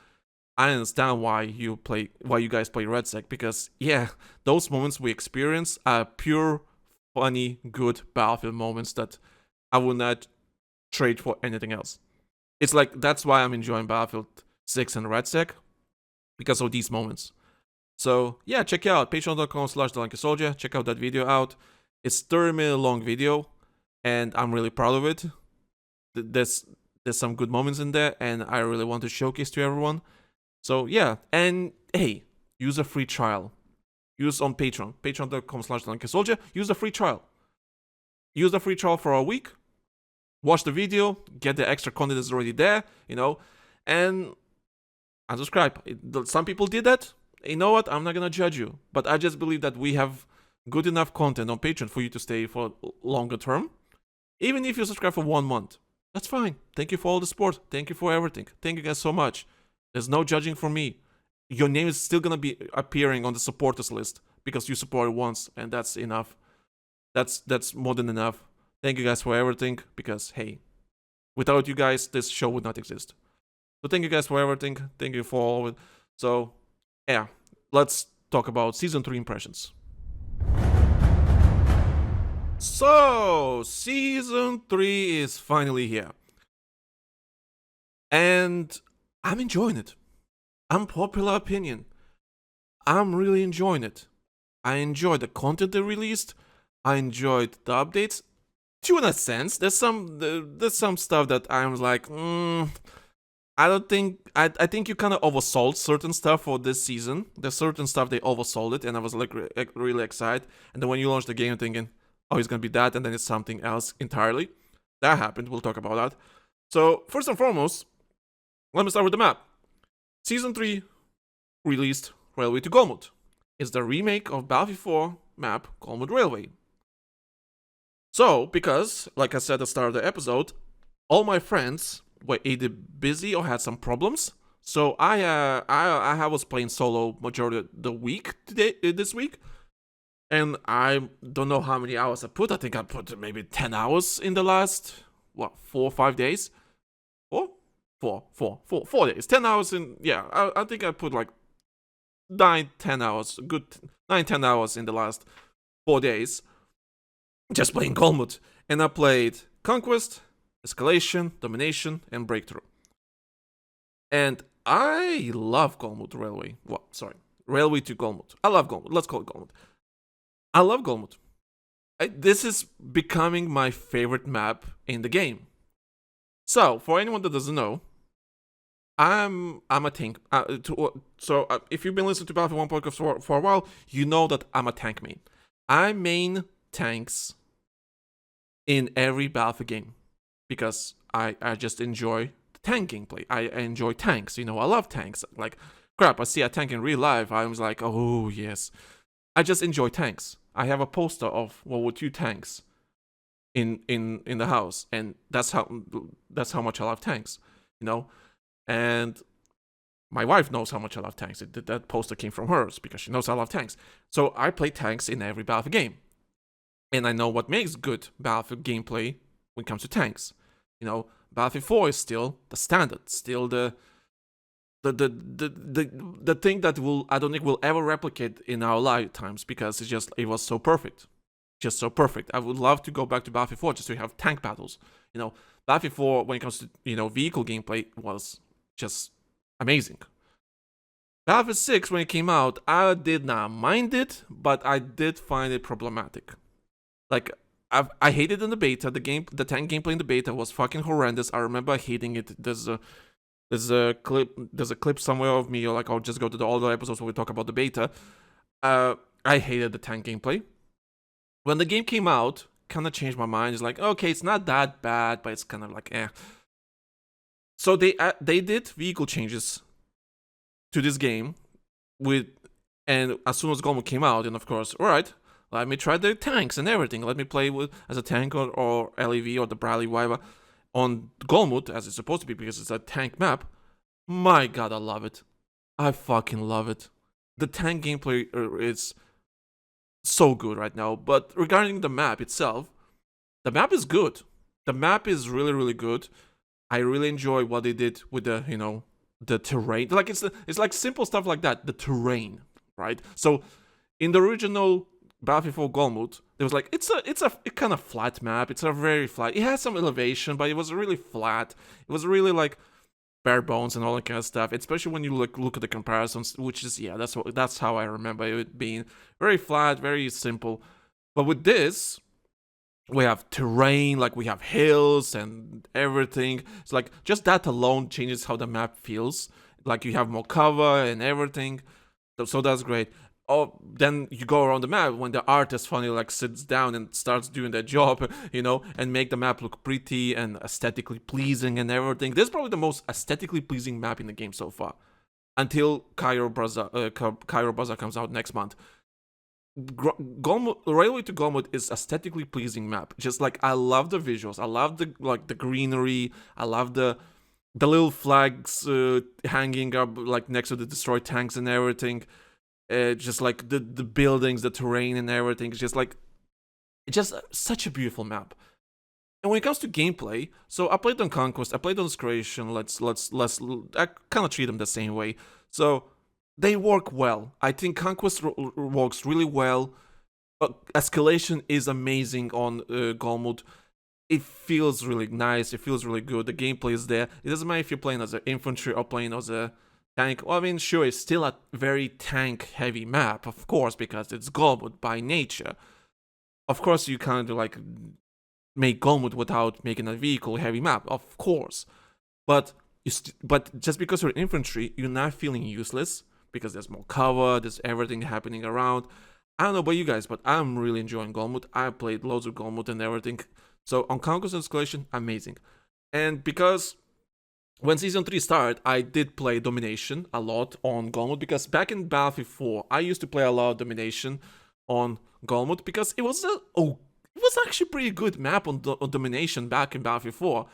I understand why you guys play RedSec, because yeah, those moments we experience are pure, funny, good Battlefield moments that I would not trade for anything else. It's like, that's why I'm enjoying Battlefield 6 and RedSec, because of these moments. So yeah, check it out, patreon.com/TheLankySoldier. Check out that video out. It's 30-minute long video, and I'm really proud of it. There's some good moments in there, and I really want to showcase to everyone. So yeah, and hey, use a free trial. Use on Patreon, patreon.com/TheLankySoldier. Use the free trial. Use the free trial for a week. Watch the video, get the extra content that's already there, and unsubscribe. Some people did that. You know what? I'm not gonna judge you, but I just believe that we have good enough content on Patreon for you to stay for longer term. Even if you subscribe for 1 month, that's fine. Thank you for all the support. Thank you for everything. Thank you guys so much. There's no judging for me. Your name is still gonna be appearing on the supporters list because you supported once, and that's enough. That's more than enough. Thank you guys for everything, because hey, without you guys, this show would not exist. So thank you guys for everything. Thank you for all of it. So yeah, let's talk about Season 3 impressions. So, Season 3 is finally here. And I'm enjoying it. Unpopular opinion. I'm really enjoying it. I enjoyed the content they released. I enjoyed the updates. To an sense, there's some stuff that I'm like, I don't think, I think you kind of oversold certain stuff for this season. There's certain stuff they oversold it, and I was like really excited. And then when you launch the game, thinking, oh, it's gonna be that, and then it's something else entirely. That happened. We'll talk about that. So first and foremost, let me start with the map. Season 3 released Railway to Golmud. It's the remake of Battlefield 4 map Golmud Railway. So, because, like I said at the start of the episode, all my friends were either busy or had some problems. So I was playing solo majority of the week this week. And I don't know how many hours I put. I think I put maybe 10 hours in the last, 4 or 5 days? 4 days. 10 hours in, yeah, I think I put like 10 hours, good 9-10 hours in the last 4 days. Just playing Golmud. And I played Conquest, Escalation, Domination, and Breakthrough. And I love Golmud Railway. Railway to Golmud. I love Golmud. Let's call it Golmud. I love Golmud. This is becoming my favorite map in the game. So, for anyone that doesn't know, I'm a tank. If you've been listening to Battlefield 1 podcast for a while, you know that I'm a tank main. I main tanks in every Battlefield game because I just enjoy the tank gameplay. I enjoy tanks. I love tanks. Like, crap, I see a tank in real life. I was like, oh, yes. I just enjoy tanks. I have a poster of World War II tanks in the house, and that's how much I love tanks, And my wife knows how much I love tanks. That poster came from hers because she knows I love tanks. So I play tanks in every Battlefield game, and I know what makes good Battlefield gameplay when it comes to tanks. Battlefield 4 is still the standard, still the thing that I don't think we'll ever replicate in our lifetimes because it was so perfect. Just so perfect. I would love to go back to Battlefield 4 just to have tank battles. Battlefield 4, when it comes to, vehicle gameplay, was just amazing. Battlefield 6, when it came out, I did not mind it, but I did find it problematic. Like, I hated it in the beta. The tank gameplay in the beta was fucking horrendous. I remember hating it. There's a clip somewhere of me, or like I'll just go to all the episodes where we talk about the beta. I hated the tank gameplay. When the game came out, kind of changed my mind. It's like, okay, it's not that bad, but it's kind of like, eh. So they did vehicle changes to this game and as soon as Golmud came out, and of course, all right, let me try the tanks and everything. Let me play as a tank or LEV or the Bradley Wyver on Golmud as it's supposed to be because it's a tank map. My God, I love it. I fucking love it. The tank gameplay is so good right now. But regarding the map itself, the map is good. The map is really, really good. I really enjoy what they did with the terrain. Like it's like simple stuff like that. The terrain, right? So in the original Battlefield 4 Golmud, there was like it's a kind of flat map. It's a very flat. It has some elevation, but it was really flat. It was really like bare bones and all that kind of stuff. Especially when you look at the comparisons, which is that's how I remember it being very flat, very simple. But with this, we have terrain, like we have hills and everything. It's like just that alone changes how the map feels. Like you have more cover and everything. So that's great. Oh, then you go around the map when the artist finally like sits down and starts doing their job, and make the map look pretty and aesthetically pleasing and everything. This is probably the most aesthetically pleasing map in the game so far, until Cairo Bazaar comes out next month. Railway to Golmud is aesthetically pleasing map. Just like I love the visuals, I love the greenery, I love the little flags hanging up like next to the destroyed tanks and everything. Just like the buildings, the terrain and everything. It's just such a beautiful map. And when it comes to gameplay, so I played on Conquest, I played on Escalation. I kind of treat them the same way. So they work well. I think Conquest works really well. escalation is amazing on Golmud. It feels really nice. It feels really good. The gameplay is there. It doesn't matter if you're playing as an infantry or playing as a tank. Well, I mean, sure, it's still a very tank-heavy map, of course, because it's Golmud by nature. Of course, you can't like make Golmud without making a vehicle-heavy map, of course. But but just because you're infantry, you're not feeling useless because there's more cover, there's everything happening around. I don't know about you guys, but I'm really enjoying Golmud. I played loads of Golmud and everything. So on Conquest Escalation, amazing. And because when Season 3 started, I did play Domination a lot on Golmud, because back in Battlefield 4, I used to play a lot of Domination on Golmud because it was actually pretty good map on Domination back in Battlefield 4.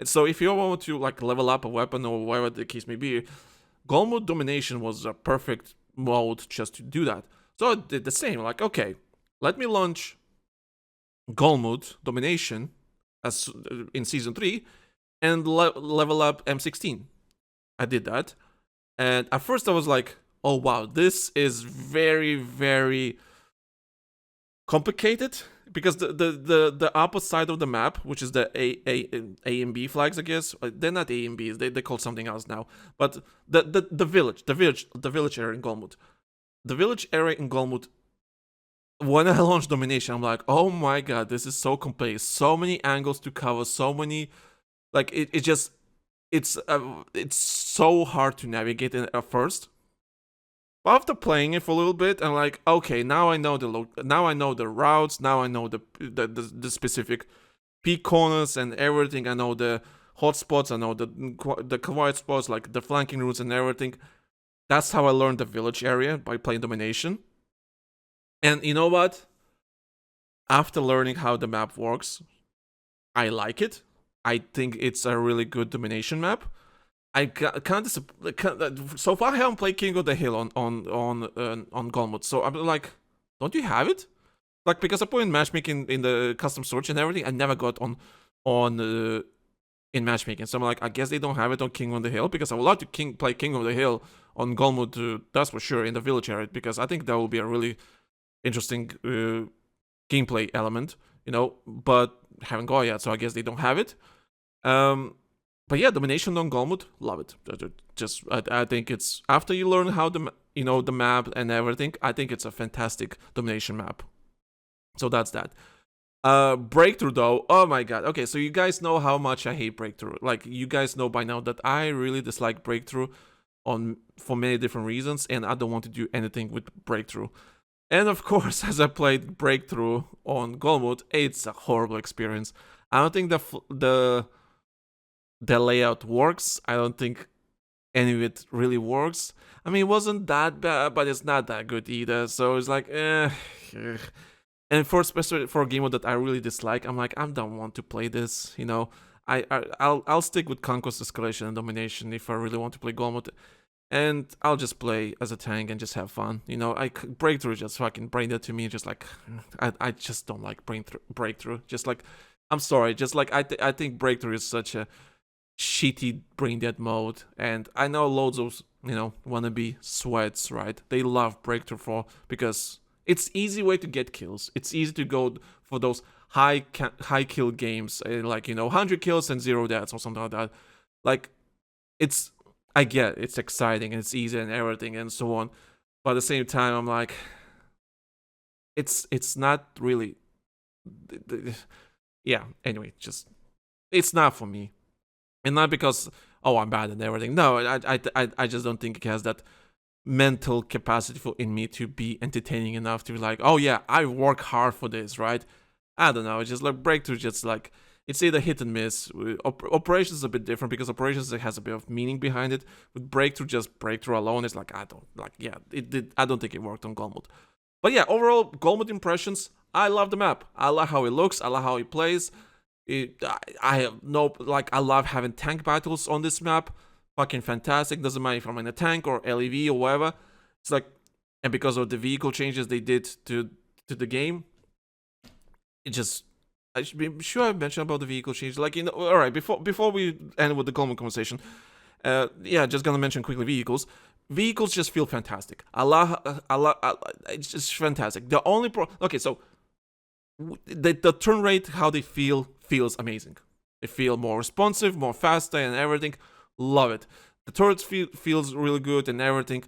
And so if you want to like level up a weapon or whatever the case may be, Golmud Domination was a perfect mode just to do that. So I did the same, like, okay, let me launch Golmud Domination as in Season 3 and level up M16. I did that. And at first I was like, oh wow, this is very, very complicated, because the opposite side of the map, which is the A and B flags, I guess, they're not A and Bs, they call something else now, but the village area in Golmud. The village area in Golmud, when I launched Domination, I'm like, oh my god, this is so complex, so many angles to cover, so many, like, it's so hard to navigate at first. But after playing it for a little bit, I'm like, okay, now I know now I know the routes, now I know the specific peak corners and everything. I know the hotspots, I know the quiet spots, like the flanking routes and everything. That's how I learned the village area, by playing Domination. And you know what? After learning how the map works, I like it. I think it's a really good Domination map. I can't so far I haven't played King of the Hill on Golmud, so I'm like, don't you have it? Like, because I put in matchmaking in the custom search and everything, I never got on in matchmaking. So I'm like, I guess they don't have it on King of the Hill, because I would love to play King of the Hill on Golmud, that's for sure, in the village area, because I think that will be a really interesting gameplay element, you know. But haven't got it yet, so I guess they don't have it. But yeah, Domination on Golmud, love it. Just I think it's, after you learn how the map and everything, I think it's a fantastic Domination map. So that's that. Breakthrough though, oh my god. Okay, so you guys know how much I hate Breakthrough. Like, you guys know by now that I really dislike Breakthrough for many different reasons, and I don't want to do anything with Breakthrough. And of course, as I played Breakthrough on Golmud, it's a horrible experience. I don't think the layout works. I don't think any of it really works. I mean, it wasn't that bad, but it's not that good either. So it's like, And especially for a game that I really dislike, I'm like, I don't want to play this. You know, I'll stick with Conquest, Escalation, and Domination if I really want to play Golmud, and I'll just play as a tank and just have fun. You know, Breakthrough just fucking brain dead to me. Just like, I just don't like Breakthrough. Just like, I'm sorry. Just like, I think Breakthrough is such a shitty brain dead mode, and I know loads of, you know, wannabe sweats, right? They love Breakthrough because it's easy way to get kills. It's easy to go for those high kill games, like, you know, 100 kills and 0 deaths or something like that. Like, I get it's exciting and it's easy and everything and so on, but at the same time, I'm like, it's not really, yeah. Anyway, just, it's not for me. And not because, oh, I'm bad and everything. No, I just don't think it has that mental capacity in me to be entertaining enough to be like, oh yeah, I work hard for this, right? I don't know. It's just like Breakthrough, just like, it's either hit and miss. Operations is a bit different, because Operations has a bit of meaning behind it. With Breakthrough, just Breakthrough alone, it's like, I don't think it worked on Golmud. But yeah, overall, Golmud impressions, I love the map. I love how it looks. I love how it plays. I have no, like, I love having tank battles on this map. Fucking fantastic. Doesn't matter if I'm in a tank or LEV or whatever. It's like, and because of the vehicle changes they did to the game, it just, I should be sure I mentioned about the vehicle changes. Like, you know, all right, before we end with the Golmud conversation, yeah, just gonna mention quickly vehicles. vehicles just feel fantastic. It's just fantastic. The only okay, so the turn rate, how they feels amazing. They feel more responsive, more faster, and everything. Love it. The turrets feels really good and everything.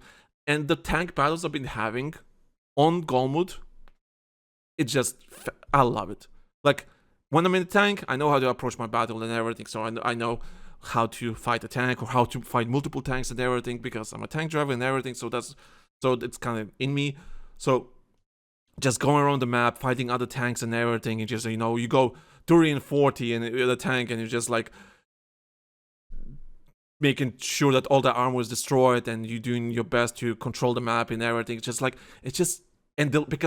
And the tank battles I've been having on Golmud, it just, I love it. Like, when I'm in the tank, I know how to approach my battle and everything, so I know how to fight a tank or how to fight multiple tanks and everything, because I'm a tank driver and everything, so it's kind of in me. So, just going around the map, fighting other tanks and everything, and just, you know, you go 30 and 40 in the tank, and you're just like, making sure that all the armor is destroyed, and you're doing your best to control the map and everything. Because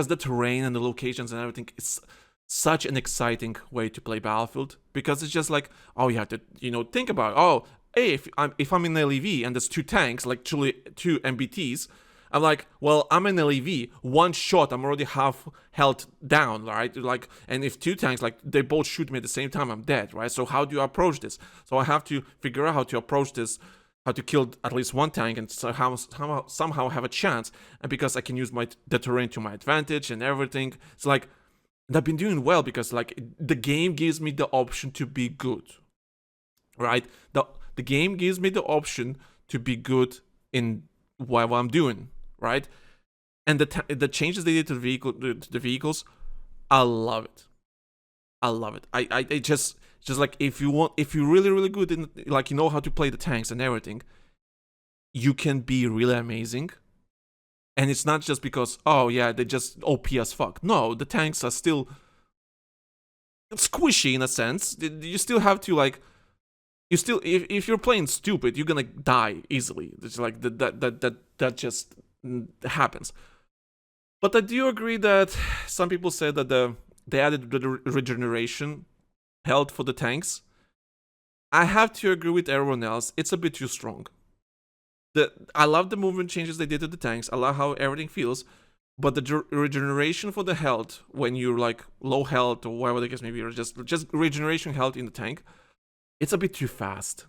the terrain and the locations and everything, it's such an exciting way to play Battlefield, because it's just like, oh, you have to, you know, think about, oh, hey, if I'm in LEV and there's two tanks, like two MBTs, I'm like, well, I'm in LEV, one shot, I'm already half held down, right? Like, and if two tanks, like, they both shoot me at the same time, I'm dead, right? So how do you approach this? So I have to figure out how to approach this, how to kill at least one tank and somehow have a chance. And because I can use the terrain to my advantage and everything, it's like, and I've been doing well because, like, the game gives me the option to be good, right? The game gives me the option to be good in what I'm doing, right? And the changes they did to the vehicles, I love it. I love it. I just like, if you're really good in, like, you know how to play the tanks and everything, you can be really amazing. And it's not just because, oh yeah, they just OP as fuck. No, the tanks are still squishy in a sense. You still have to, like, if you're playing stupid, you're gonna die easily. It's like that just happens. But I do agree that some people said that they added the regeneration health for the tanks. I have to agree with everyone else. It's a bit too strong. I love the movement changes they did to the tanks. I love how everything feels. But the regeneration for the health, when you're like low health or whatever the case maybe, or just regeneration health in the tank, it's a bit too fast.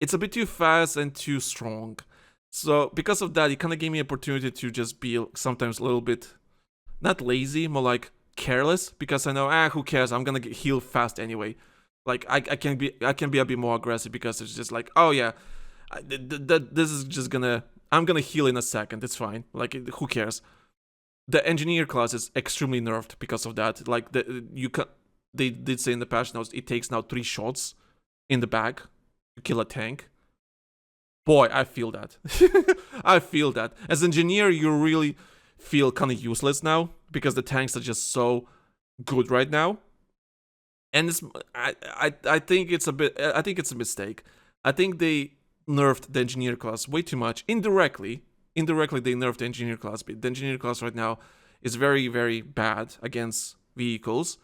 It's a bit too fast and too strong. So because of that, it kind of gave me an opportunity to just be sometimes a little bit, not lazy, more like careless, because I know, who cares? I'm gonna heal fast anyway. Like, I can be a bit more aggressive, because it's just like, oh yeah, this is just I'm gonna heal in a second. It's fine. Like, who cares? The engineer class is extremely nerfed because of that. Like, they did say in the patch notes, it takes now 3 shots in the back to kill a tank. Boy, I feel that. I feel that. As engineer, you really feel kind of useless now, because the tanks are just so good right now. And I think it's a mistake. I think they nerfed the engineer class way too much. Indirectly they nerfed the engineer class. But the engineer class right now is very, very bad against vehicles,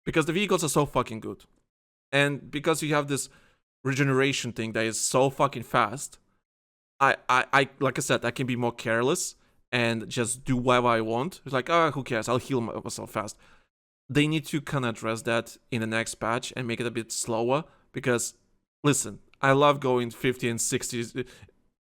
because the vehicles are so fucking good. And because you have this regeneration thing that is so fucking fast, I like I said, I can be more careless and just do whatever I want. It's like, who cares? I'll heal myself fast. They need to kind of address that in the next patch and make it a bit slower, because, listen, I love going 50 and 60,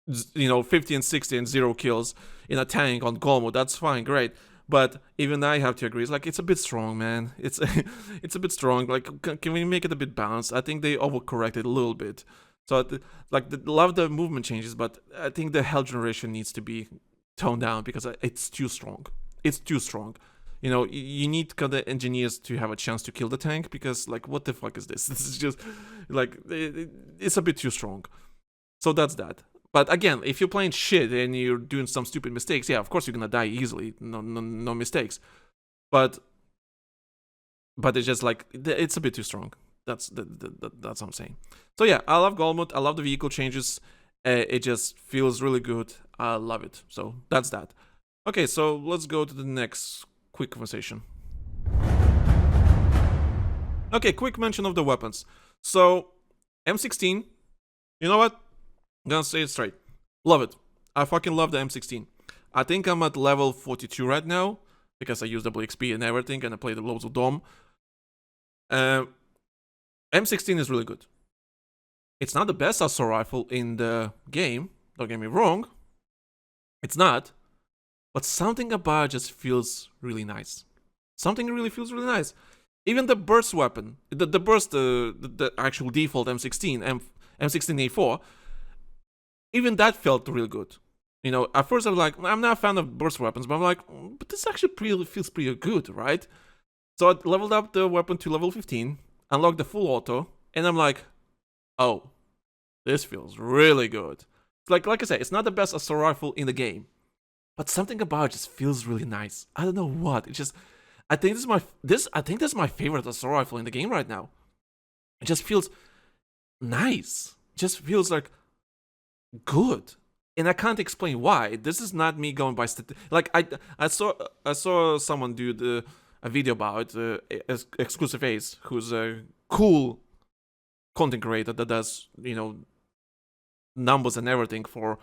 50 and 60 and 0 kills in a tank on Golmud. That's fine, great. But even I have to agree, it's like, it's a bit strong, man. It's a bit strong. Like, can we make it a bit balanced? I think they overcorrected a little bit. So, love the movement changes, but I think the health generation needs to be toned down, because it's too strong. It's too strong. You know, you need the engineers to have a chance to kill the tank, because, like, what the fuck is this? This is just, like, it's a bit too strong. So that's that. But again, if you're playing shit and you're doing some stupid mistakes, yeah, of course you're gonna die easily. No mistakes. But it's just like, it's a bit too strong. That's what I'm saying. So yeah, I love Golmud. I love the vehicle changes. It just feels really good. I love it. So that's that. Okay, so let's go to the next quick conversation. Okay, quick mention of the weapons. So M16, you know what? I'm gonna say it straight. Love it. I fucking love the M16. I think I'm at level 42 right now, because I use WXP and everything, and I play the loads of Dom. M16 is really good. It's not the best assault rifle in the game, don't get me wrong, It's not, but something about it just feels really nice. Something really feels really nice. Even the burst weapon, the burst, the actual default M16, M16A4, even that felt really good. You know, at first I was like, I'm not a fan of burst weapons, but I'm like, but this actually feels pretty good, right? So I leveled up the weapon to level 15, unlocked the full auto, and I'm like, oh, this feels really good. Like I said, it's not the best assault rifle in the game, but something about it just feels really nice. I don't know what. It just, I think this is my favorite assault rifle in the game right now. It just feels nice. It just feels like good. And I can't explain why. This is not me going by like I saw someone do a video about Exclusive Ace, who's a cool content creator that does, you know, numbers and everything for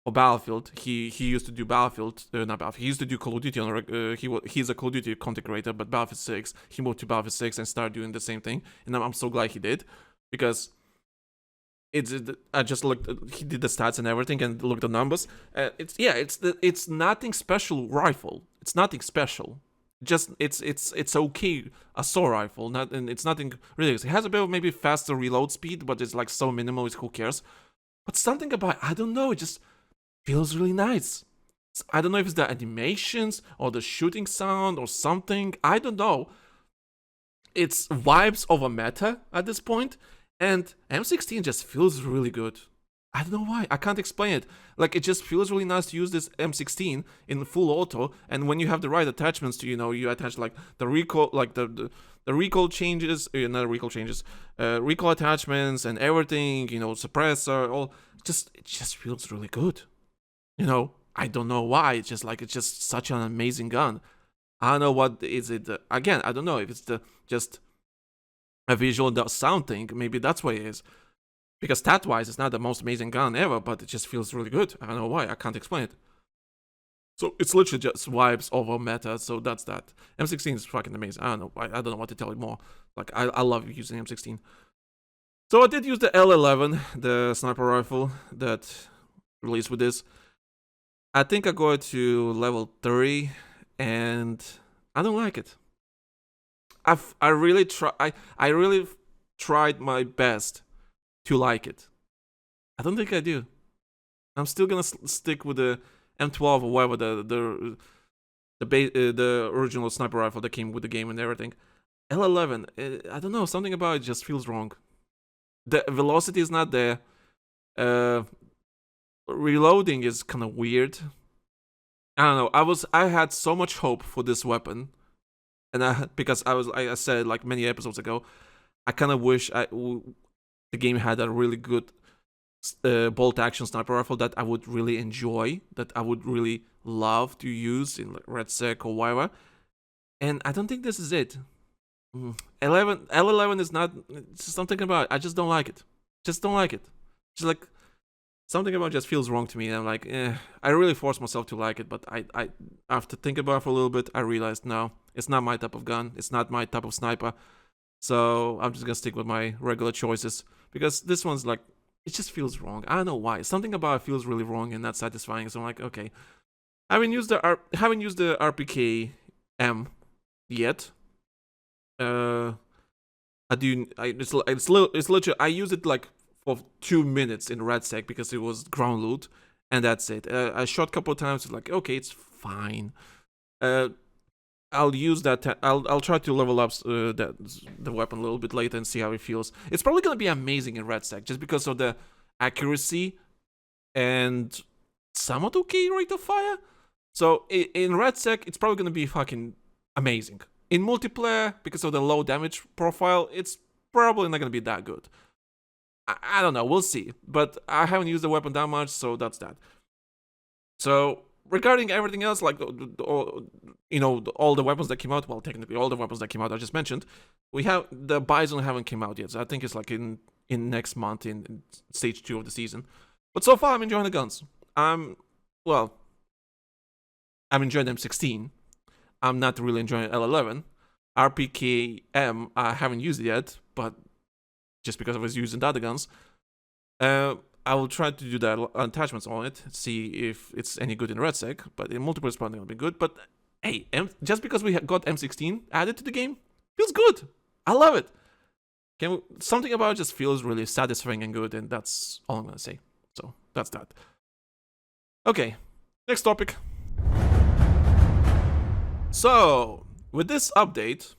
Battlefield. He used to do Battlefield, not Battlefield. He used to do Call of Duty. He's a Call of Duty content creator, but Battlefield 6, he moved to Battlefield 6 and started doing the same thing. And I'm so glad he did, because I just looked. He did the stats and everything, and looked at the numbers. It's nothing special rifle. It's nothing special. Just it's okay assault rifle. And it's nothing ridiculous. It has a bit of maybe faster reload speed, but it's like so minimal. Who cares? But something about, I don't know. It just feels really nice. I don't know if it's the animations or the shooting sound or something. I don't know. It's vibes of a meta at this point. And M16 just feels really good. I don't know why. I can't explain it. Like, it just feels really nice to use this M16 in full auto. And when you have the right attachments to, you know, you attach like the recoil, like the recoil changes, not recoil changes, recoil attachments and everything, you know, suppressor, all. It just feels really good. You know, I don't know why. It's just such an amazing gun. I don't know what is it. Again, I don't know if it's just a visual sound thing. Maybe that's what it is. Because stat-wise, it's not the most amazing gun ever, but it just feels really good. I don't know why. I can't explain it. So it's literally just vibes over meta. So that's that. M16 is fucking amazing. I don't know. I don't know what to tell you more. Like, I love using M16. So I did use the L11, the sniper rifle that released with this. I think I got to level 30, and I don't like it. I really tried my best to like it. I don't think I do. I'm still gonna stick with the M12 or whatever the original sniper rifle that came with the game and everything. L11, I don't know, something about it just feels wrong. The velocity is not there. Reloading is kind of weird. I don't know. I had so much hope for this weapon, and because I said like many episodes ago, I kind of wish the game had a really good bolt action sniper rifle that I would really enjoy, that I would really love to use in like RedSec or whatever. And I don't think this is it. L11 is not. It's just something about it. I just don't like it. Just don't like it. Just like something about it just feels wrong to me. And I'm like, I really forced myself to like it, but I after thinking about it for a little bit, I realized no, it's not my type of gun. It's not my type of sniper. So I'm just gonna stick with my regular choices, because this one's like, it just feels wrong. I don't know why. Something about it feels really wrong and not satisfying. So I'm like, okay, I haven't used the RPK M yet. It's literally, I used it like for 2 minutes in RedSec because it was ground loot, and that's it. I shot a couple of times, like, okay, it's fine. I'll use that. I'll try to level up the weapon a little bit later and see how it feels. It's probably gonna be amazing in RedSec just because of the accuracy and somewhat okay rate of fire. So in RedSec, it's probably gonna be fucking amazing. In multiplayer, because of the low damage profile, it's probably not gonna be that good. I don't know. We'll see. But I haven't used the weapon that much, so that's that. So regarding everything else, like all the weapons that came out, well, technically all the weapons that came out I just mentioned, we have the Bison haven't came out yet. So I think it's like in next month in stage 2 of the season. But so far I'm enjoying the guns. I'm enjoying M16. I'm not really enjoying L11. RPKM I haven't used it yet, but just because I was using the other guns. I I will try to do that attachments on it, see if it's any good in RedSec, but in multiplayer it's probably gonna be good. But hey, just because we got M16 added to the game, feels good. I love it. Something about it just feels really satisfying and good, and that's all I'm gonna say. So that's that. Okay, next topic. So with this update,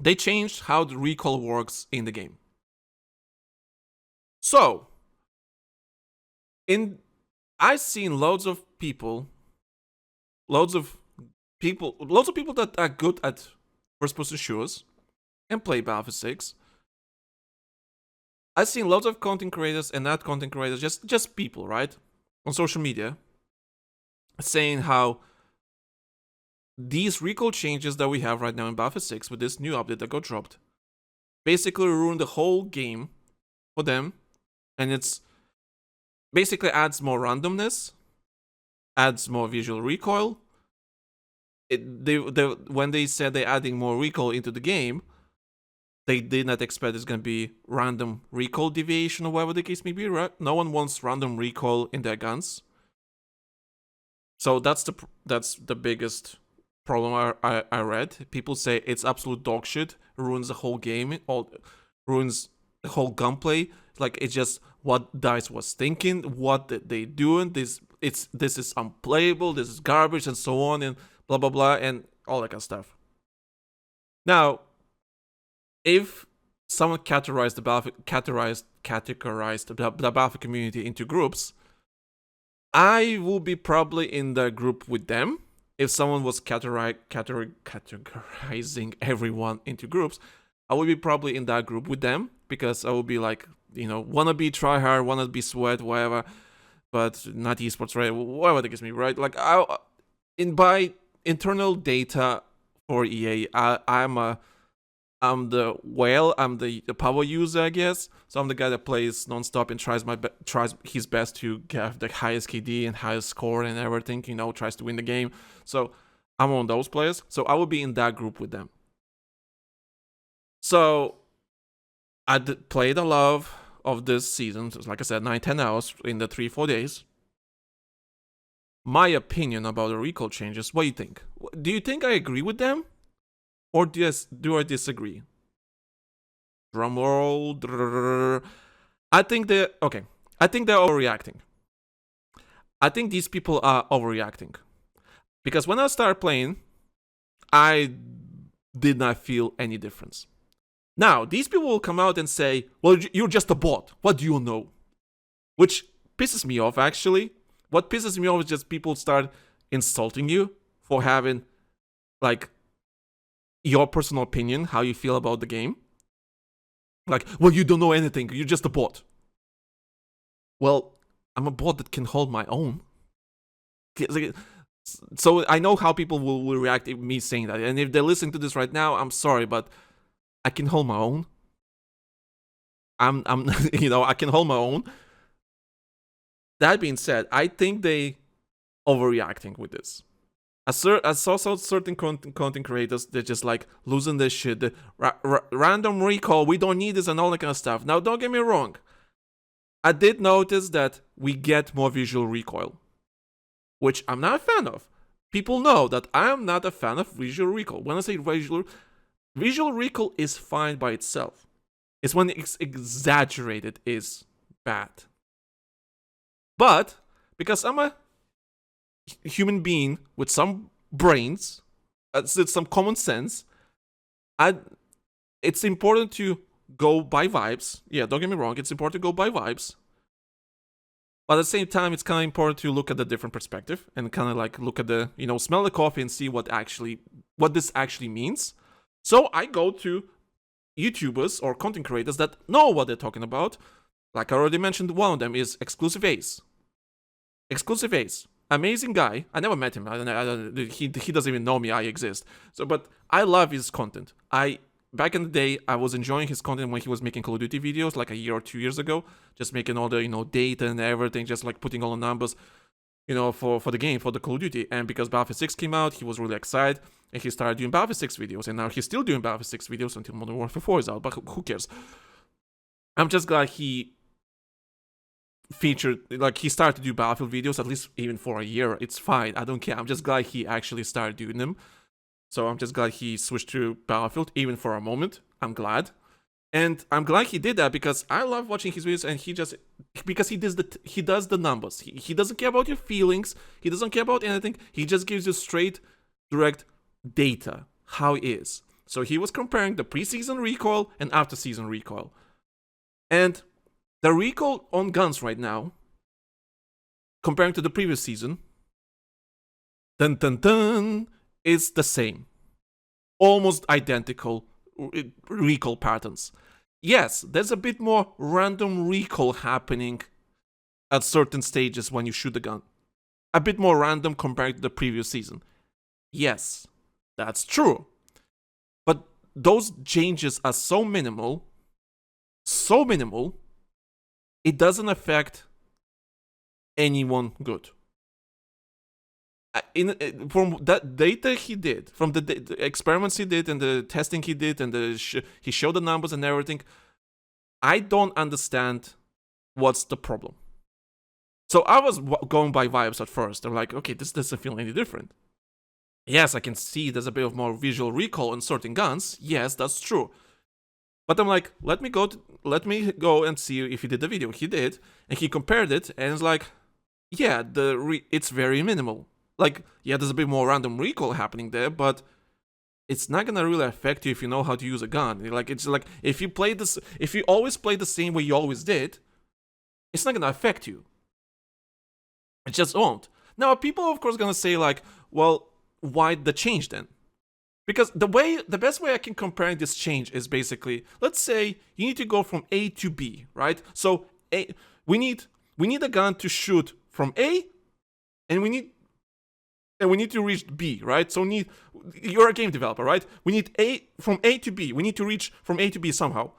they changed how the recall works in the game. So, I've seen loads of people that are good at first-person shooters and play Battlefield 6. I've seen loads of content creators and not content creators, just people, right, on social media, saying how these recall changes that we have right now in Battlefield 6 with this new update that got dropped basically ruined the whole game for them, and it's basically adds more randomness, adds more visual recoil. When they said they're adding more recoil into the game, they did not expect it's going to be random recoil deviation or whatever the case may be, right? No one wants random recoil in their guns. So that's the biggest problem I read. People say it's absolute dog shit, ruins the whole game, ruins the whole gunplay. Like, it's just what DICE was thinking, what they doing. This is unplayable, this is garbage, and so on, and blah blah blah, and all that kind of stuff. Now, if someone categorized the Battlefield community into groups, I will be probably in the group with them. If someone was categorizing everyone into groups, I would be probably in that group with them, because I would be like, wanna be tryhard, wanna be sweat, whatever, but not esports, right? Whatever that gives me, right? Like, by internal data for EA, I'm the whale, I'm the power user, I guess. So I'm the guy that plays non-stop and tries his best to get the highest KD and highest score and everything, tries to win the game. So I'm one of those players. So I will be in that group with them. So I played a lot of this season. So like I said, 9-10 hours in the 3-4 days. My opinion about the recall changes, what do you think? Do you think I agree with them? Or do I disagree? Drumroll. I think they're overreacting. I think these people are overreacting. Because when I started playing, I did not feel any difference. Now, these people will come out and say, well, you're just a bot. What do you know? Which pisses me off, actually. What pisses me off is just people start insulting you for having, like, your personal opinion, how you feel about the game. Like, well, you don't know anything, you're just a bot. Well, I'm a bot that can hold my own. So I know how people will react to me saying that. And if they're listening to this right now, I'm sorry, but I can hold my own. I can hold my own. That being said, I think they overreacting with this. I saw certain content creators, they're just like losing their shit. The random recall, we don't need this and all that kind of stuff. Now, don't get me wrong. I did notice that we get more visual recoil, which I'm not a fan of. People know that I am not a fan of visual recoil. When I say visual recoil is fine by itself. It's when it's exaggerated is bad. But because I'm a human being with some brains, some common sense, it's important to go by vibes. Yeah, don't get me wrong, it's important to go by vibes. But at the same time, it's kind of important to look at the different perspective and kind of like look at the, smell the coffee and see what this actually means. So I go to YouTubers or content creators that know what they're talking about. Like I already mentioned, one of them is Exclusive Ace. Exclusive Ace. Amazing guy. I never met him. He doesn't even know me. I exist. But I love his content. Back in the day, I was enjoying his content when he was making Call of Duty videos, like a year or 2 years ago, just making all the data and everything, just like putting all the numbers, for the game, for the Call of Duty. And because Battlefield 6 came out, he was really excited, and he started doing Battlefield 6 videos. And now he's still doing Battlefield 6 videos until Modern Warfare 4 is out. But who cares? I'm just glad he featured, like, he started to do Battlefield videos, at least even for a year. It's fine, I don't care. I'm just glad he actually started doing them. So I'm just glad he switched to Battlefield, even for a moment. I'm glad. And I'm glad he did that, because I love watching his videos, and because he does the numbers. He doesn't care about your feelings, he doesn't care about anything, he just gives you straight, direct data, how it is. So he was comparing the preseason recoil and after season recoil. And the recoil on guns right now, comparing to the previous season, is the same. Almost identical recoil patterns. Yes, there's a bit more random recoil happening at certain stages when you shoot the gun. A bit more random compared to the previous season. Yes, that's true. But those changes are so minimal, it doesn't affect anyone good. From that data he did, from the experiments he did and the testing he did, and he showed the numbers and everything, I don't understand what's the problem. So I was going by vibes at first. I'm like, okay, this doesn't feel any different. Yes, I can see there's a bit of more visual recoil on certain guns. Yes, that's true. But I'm like, let me go and see if he did the video. He did, and he compared it, and it's like, yeah, it's very minimal. Like, yeah, there's a bit more random recoil happening there, but it's not gonna really affect you if you know how to use a gun. Like, it's like, if you always play the same way you always did, it's not gonna affect you. It just won't. Now, people are of course gonna say like, well, why the change then? Because the best way I can compare this change is basically, let's say you need to go from A to B, right? So we need a gun to shoot from A, and we need to reach B, right? So you're a game developer, right? We need from A to B. We need to reach from A to B somehow.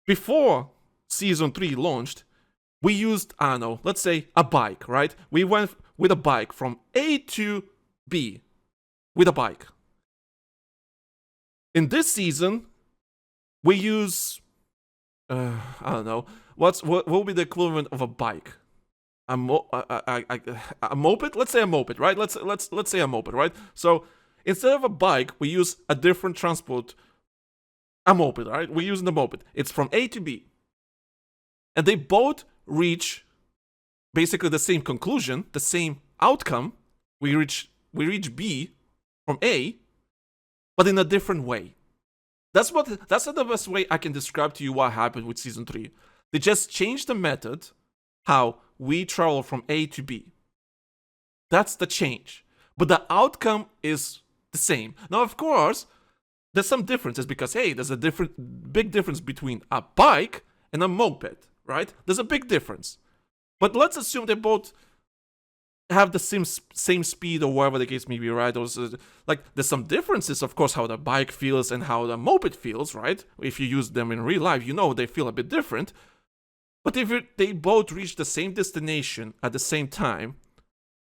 Before Season 3 launched, we used, I don't know, let's say a bike, right? We went with a bike from A to B with a bike. In this season, we use, I don't know, what will be the equivalent of a bike? A moped? Let's say a moped, right? Let's say a moped, right? So instead of a bike, we use a different transport, a moped, right? We're using the moped. It's from A to B. And they both reach basically the same conclusion, the same outcome. We reach B from A, but in a different way. That's the best way I can describe to you what happened with Season 3. They just changed the method, how we travel from A to B. That's the change. But the outcome is the same. Now, of course, there's some differences because, hey, there's a big difference between a bike and a moped, right? There's a big difference. But let's assume they both have the same speed or whatever the case may be, right? Like, there's some differences, of course, how the bike feels and how the moped feels, right? If you use them in real life, you know they feel a bit different. But if they both reach the same destination at the same time,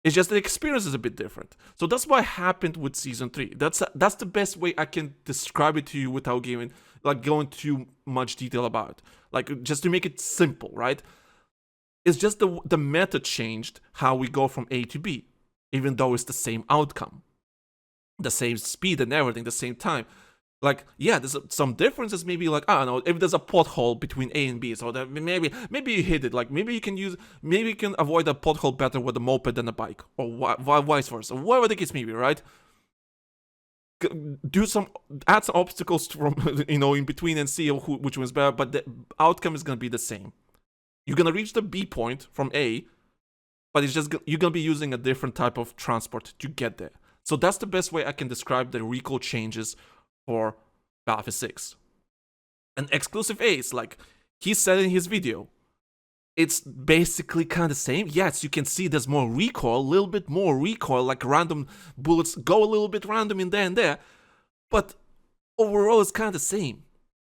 it's just the experience is a bit different. So that's what happened with Season 3. That's the best way I can describe it to you without going too much detail about it. Like, just to make it simple, right? It's just the method changed how we go from A to B, even though it's the same outcome, the same speed and everything, the same time. Like, yeah, there's some differences. Maybe, like, I don't know, if there's a pothole between A and B, so that maybe you hit it. Like, maybe you can avoid a pothole better with a moped than a bike, or vice versa, whatever the case may be, right? Add some obstacles from in between and see which one's better, but the outcome is gonna be the same. You're gonna reach the B point from A, but it's just you're gonna be using a different type of transport to get there. So that's the best way I can describe the recoil changes for Battlefield 6. And exclusive Ace, like he said in his video, it's basically kind of the same. Yes, you can see there's more recoil, a little bit more recoil, like random bullets go a little bit random in there and there, but overall it's kind of the same.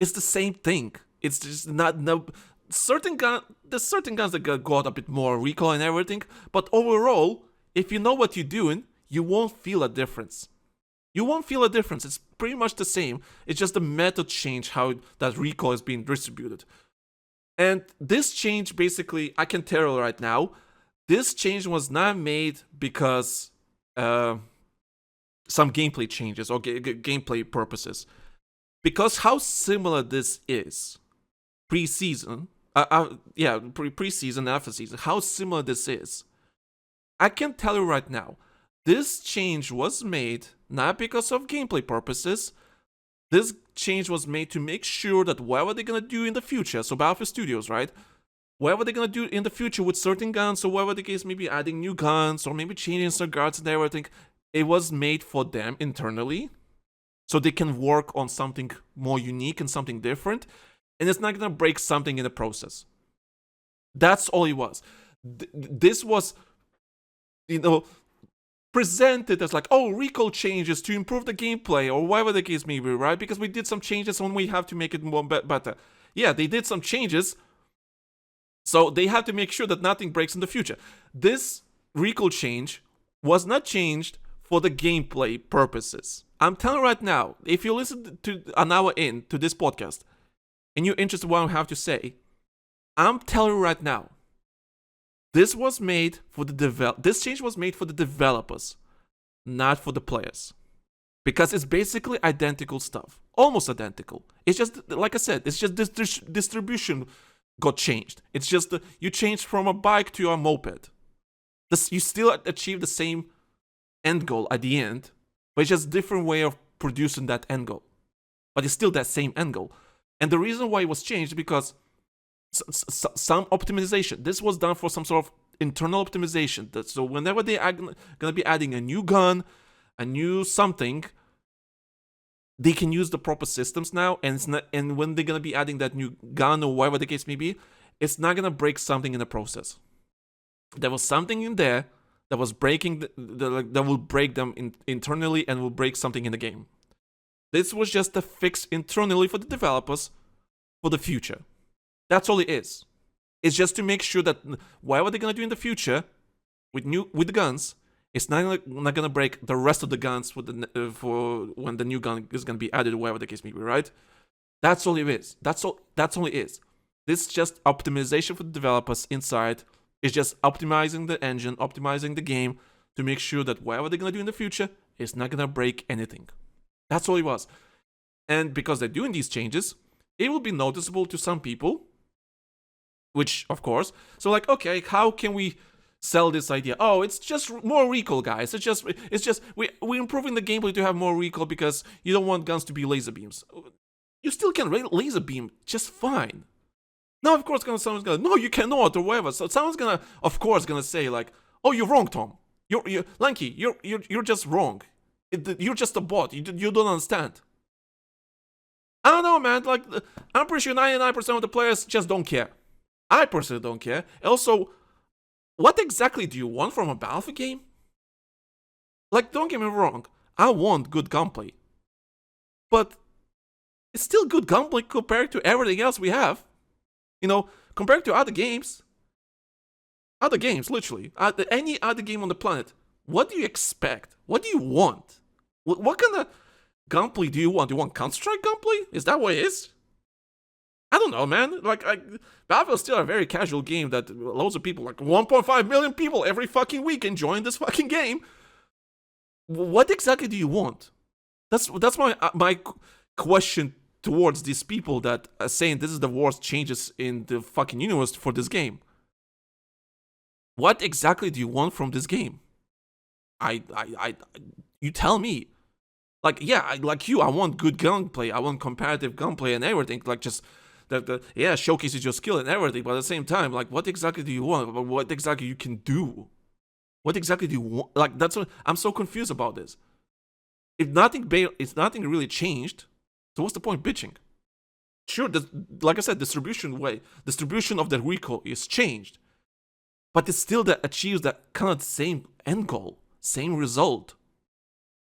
It's the same thing. It's just there's certain guns that got a bit more recoil and everything, but overall, if you know what you're doing, you won't feel a difference. You won't feel a difference. It's pretty much the same. It's just the method change how that recoil is being distributed. And this change, basically, I can tell you right now, this change was not made because some gameplay changes or gameplay purposes. Because how similar this is, pre-season, pre-season, after season, how similar this is, I can tell you right now, this change was made not because of gameplay purposes. This change was made to make sure that whatever they're gonna do in the future, so Battlefield Studios, right? Whatever they're gonna do in the future with certain guns, or whatever the case, maybe adding new guns, or maybe changing some guards and everything, it was made for them internally, so they can work on something more unique and something different, and it's not gonna break something in the process. That's all it was. This was, presented as like, oh, Recoild changes to improve the gameplay, or whatever the case may be, right? Because we did some changes and we have to make it more better. Yeah, they did some changes, so they have to make sure that nothing breaks in the future. This Recoild change was not changed for the gameplay purposes. I'm telling you right now, if you listen to an hour in to this podcast and you're interested in what I have to say, I'm telling you right now, this was made for this change was made for the developers, not for the players. Because it's basically identical stuff. Almost identical. It's just, like I said, it's just this distribution got changed. It's just you changed from a bike to a moped. You still achieve the same end goal at the end, but it's just a different way of producing that end goal. But it's still that same end goal. And the reason why it was changed is because some optimization. This was done for some sort of internal optimization. So whenever they are going to be adding a new gun, a new something, they can use the proper systems now. And when they're going to be adding that new gun or whatever the case may be, it's not going to break something in the process. There was something in there that was breaking, that will break them internally and will break something in the game. This was just a fix internally for the developers for the future. That's all it is. It's just to make sure that whatever they're gonna do in the future with the guns, it's not gonna break the rest of the guns for when the new gun is gonna be added, or whatever the case may be, right? That's all it is. That's all it is. This is just optimization for the developers inside. It's just optimizing the engine, optimizing the game to make sure that whatever they're gonna do in the future is not gonna break anything. That's all it was. And because they're doing these changes, it will be noticeable to some people. Which, of course, so like, okay, how can we sell this idea? Oh, it's just more recoil, guys. It's just we're improving the gameplay to have more recoil because you don't want guns to be laser beams. You still can laser beam just fine. Now, of course, someone's gonna, no, you cannot, or whatever. So someone's gonna, of course, gonna say like, oh, you're wrong, Tom. You're Lanky. You're just wrong. You're just a bot. You don't understand. I don't know, man. Like, I'm pretty sure 99% of the players just don't care. I personally don't care. Also, what exactly do you want from a Battlefield game? Like, don't get me wrong, I want good gunplay. But it's still good gunplay compared to everything else we have. Compared to other games. Other games, literally. Any other game on the planet. What do you expect? What do you want? What kind of gunplay do you want? Do you want Counter-Strike gunplay? Is that what it is? I don't know, man. Battlefield's still a very casual game that loads of people, like 1.5 million people every fucking week enjoying this fucking game. What exactly do you want? That's my question towards these people that are saying this is the worst changes in the fucking universe for this game. What exactly do you want from this game? You tell me. Like, yeah, like you, I want good gunplay. I want comparative gunplay and everything. Like, just yeah, showcases your skill and everything, but at the same time, like, what exactly do you want? What exactly you can do? What exactly do you want? Like, that's what I'm so confused about this. If nothing really changed, so what's the point bitching? Sure, like I said, distribution of the recoil is changed, but it still that achieves that kind of same end goal, same result,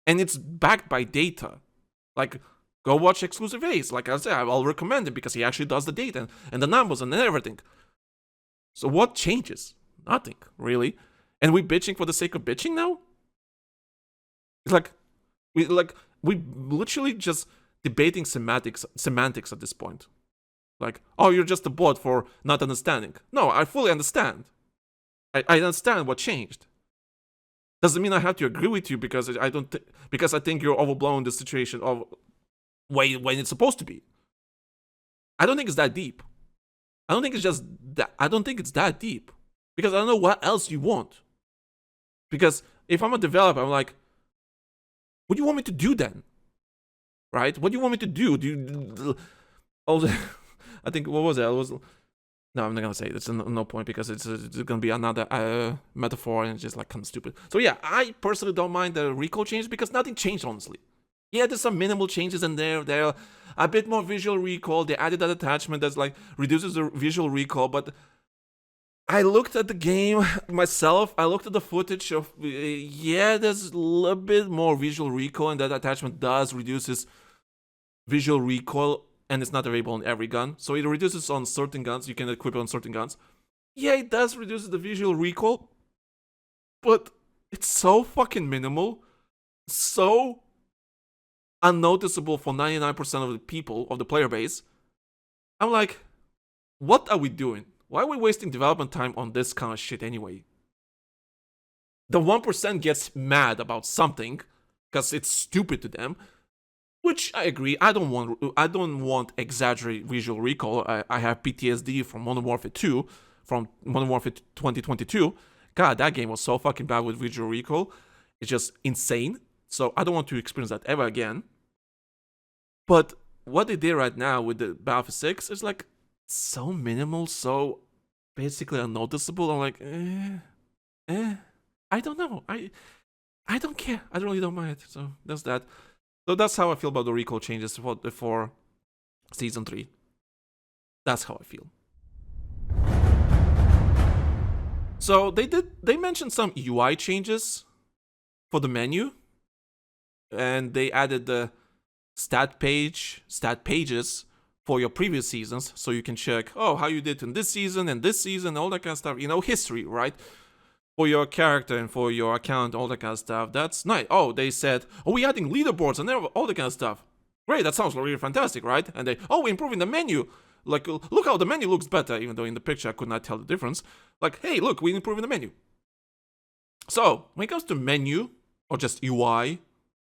and it's backed by data. Like, go watch Exclusive Ace. Like I said, I'll recommend it because he actually does the data and the numbers and everything. So what changes? Nothing, really. And we bitching for the sake of bitching now? It's like we literally just debating semantics at this point. Like, oh, you're just a bot for not understanding. No, I fully understand. I understand what changed. Doesn't mean I have to agree with you because because I think you're overblowing the situation of when it's supposed to be. I don't think it's that deep. I don't think it's just that. I don't think it's that deep because I don't know what else you want. Because if I'm a developer, I'm like, what do you want me to do then? Right? What do you want me to do? I think, what was it? No, I'm not gonna say it. It's no point because it's gonna be another metaphor and it's just like kind of stupid. So yeah, I personally don't mind the Recoild changes because nothing changed, honestly. Yeah, there's some minimal changes in there. They're a bit more visual recoil. They added that attachment that's like reduces the visual recoil. But I looked at the game myself. I looked at the footage of yeah, there's a little bit more visual recoil, and that attachment does reduces visual recoil. And it's not available on every gun. So it reduces on certain guns. You can equip it on certain guns. Yeah, it does reduce the visual recoil. But it's so fucking minimal. So unnoticeable for 99% of the people, of the player base. I'm like, what are we doing? Why are we wasting development time on this kind of shit anyway? The 1% gets mad about something because it's stupid to them. Which I agree. I don't want exaggerated visual recoil. I have PTSD from Modern Warfare 2, from Modern Warfare 2022. God, that game was so fucking bad with visual recoil. It's just insane. So I don't want to experience that ever again. But what they did right now with the Battlefield 6 is like so minimal, so basically unnoticeable. I'm like, I don't know. I don't care. I really don't mind. So that's that. So that's how I feel about the Recoild changes for Season 3. That's how I feel. So they mentioned some UI changes for the menu. And they added the stat pages for your previous seasons. So you can check, oh, how you did in this season and this season, all that kind of stuff. You know, history, right? For your character and for your account, all that kind of stuff. That's nice. Oh, they said, oh, we're adding leaderboards and all that kind of stuff. Great, that sounds really fantastic, right? And they, oh, we're improving the menu. Like, look how the menu looks better, even though in the picture I could not tell the difference. Like, hey, look, we're improving the menu. So, when it comes to menu, or just UI,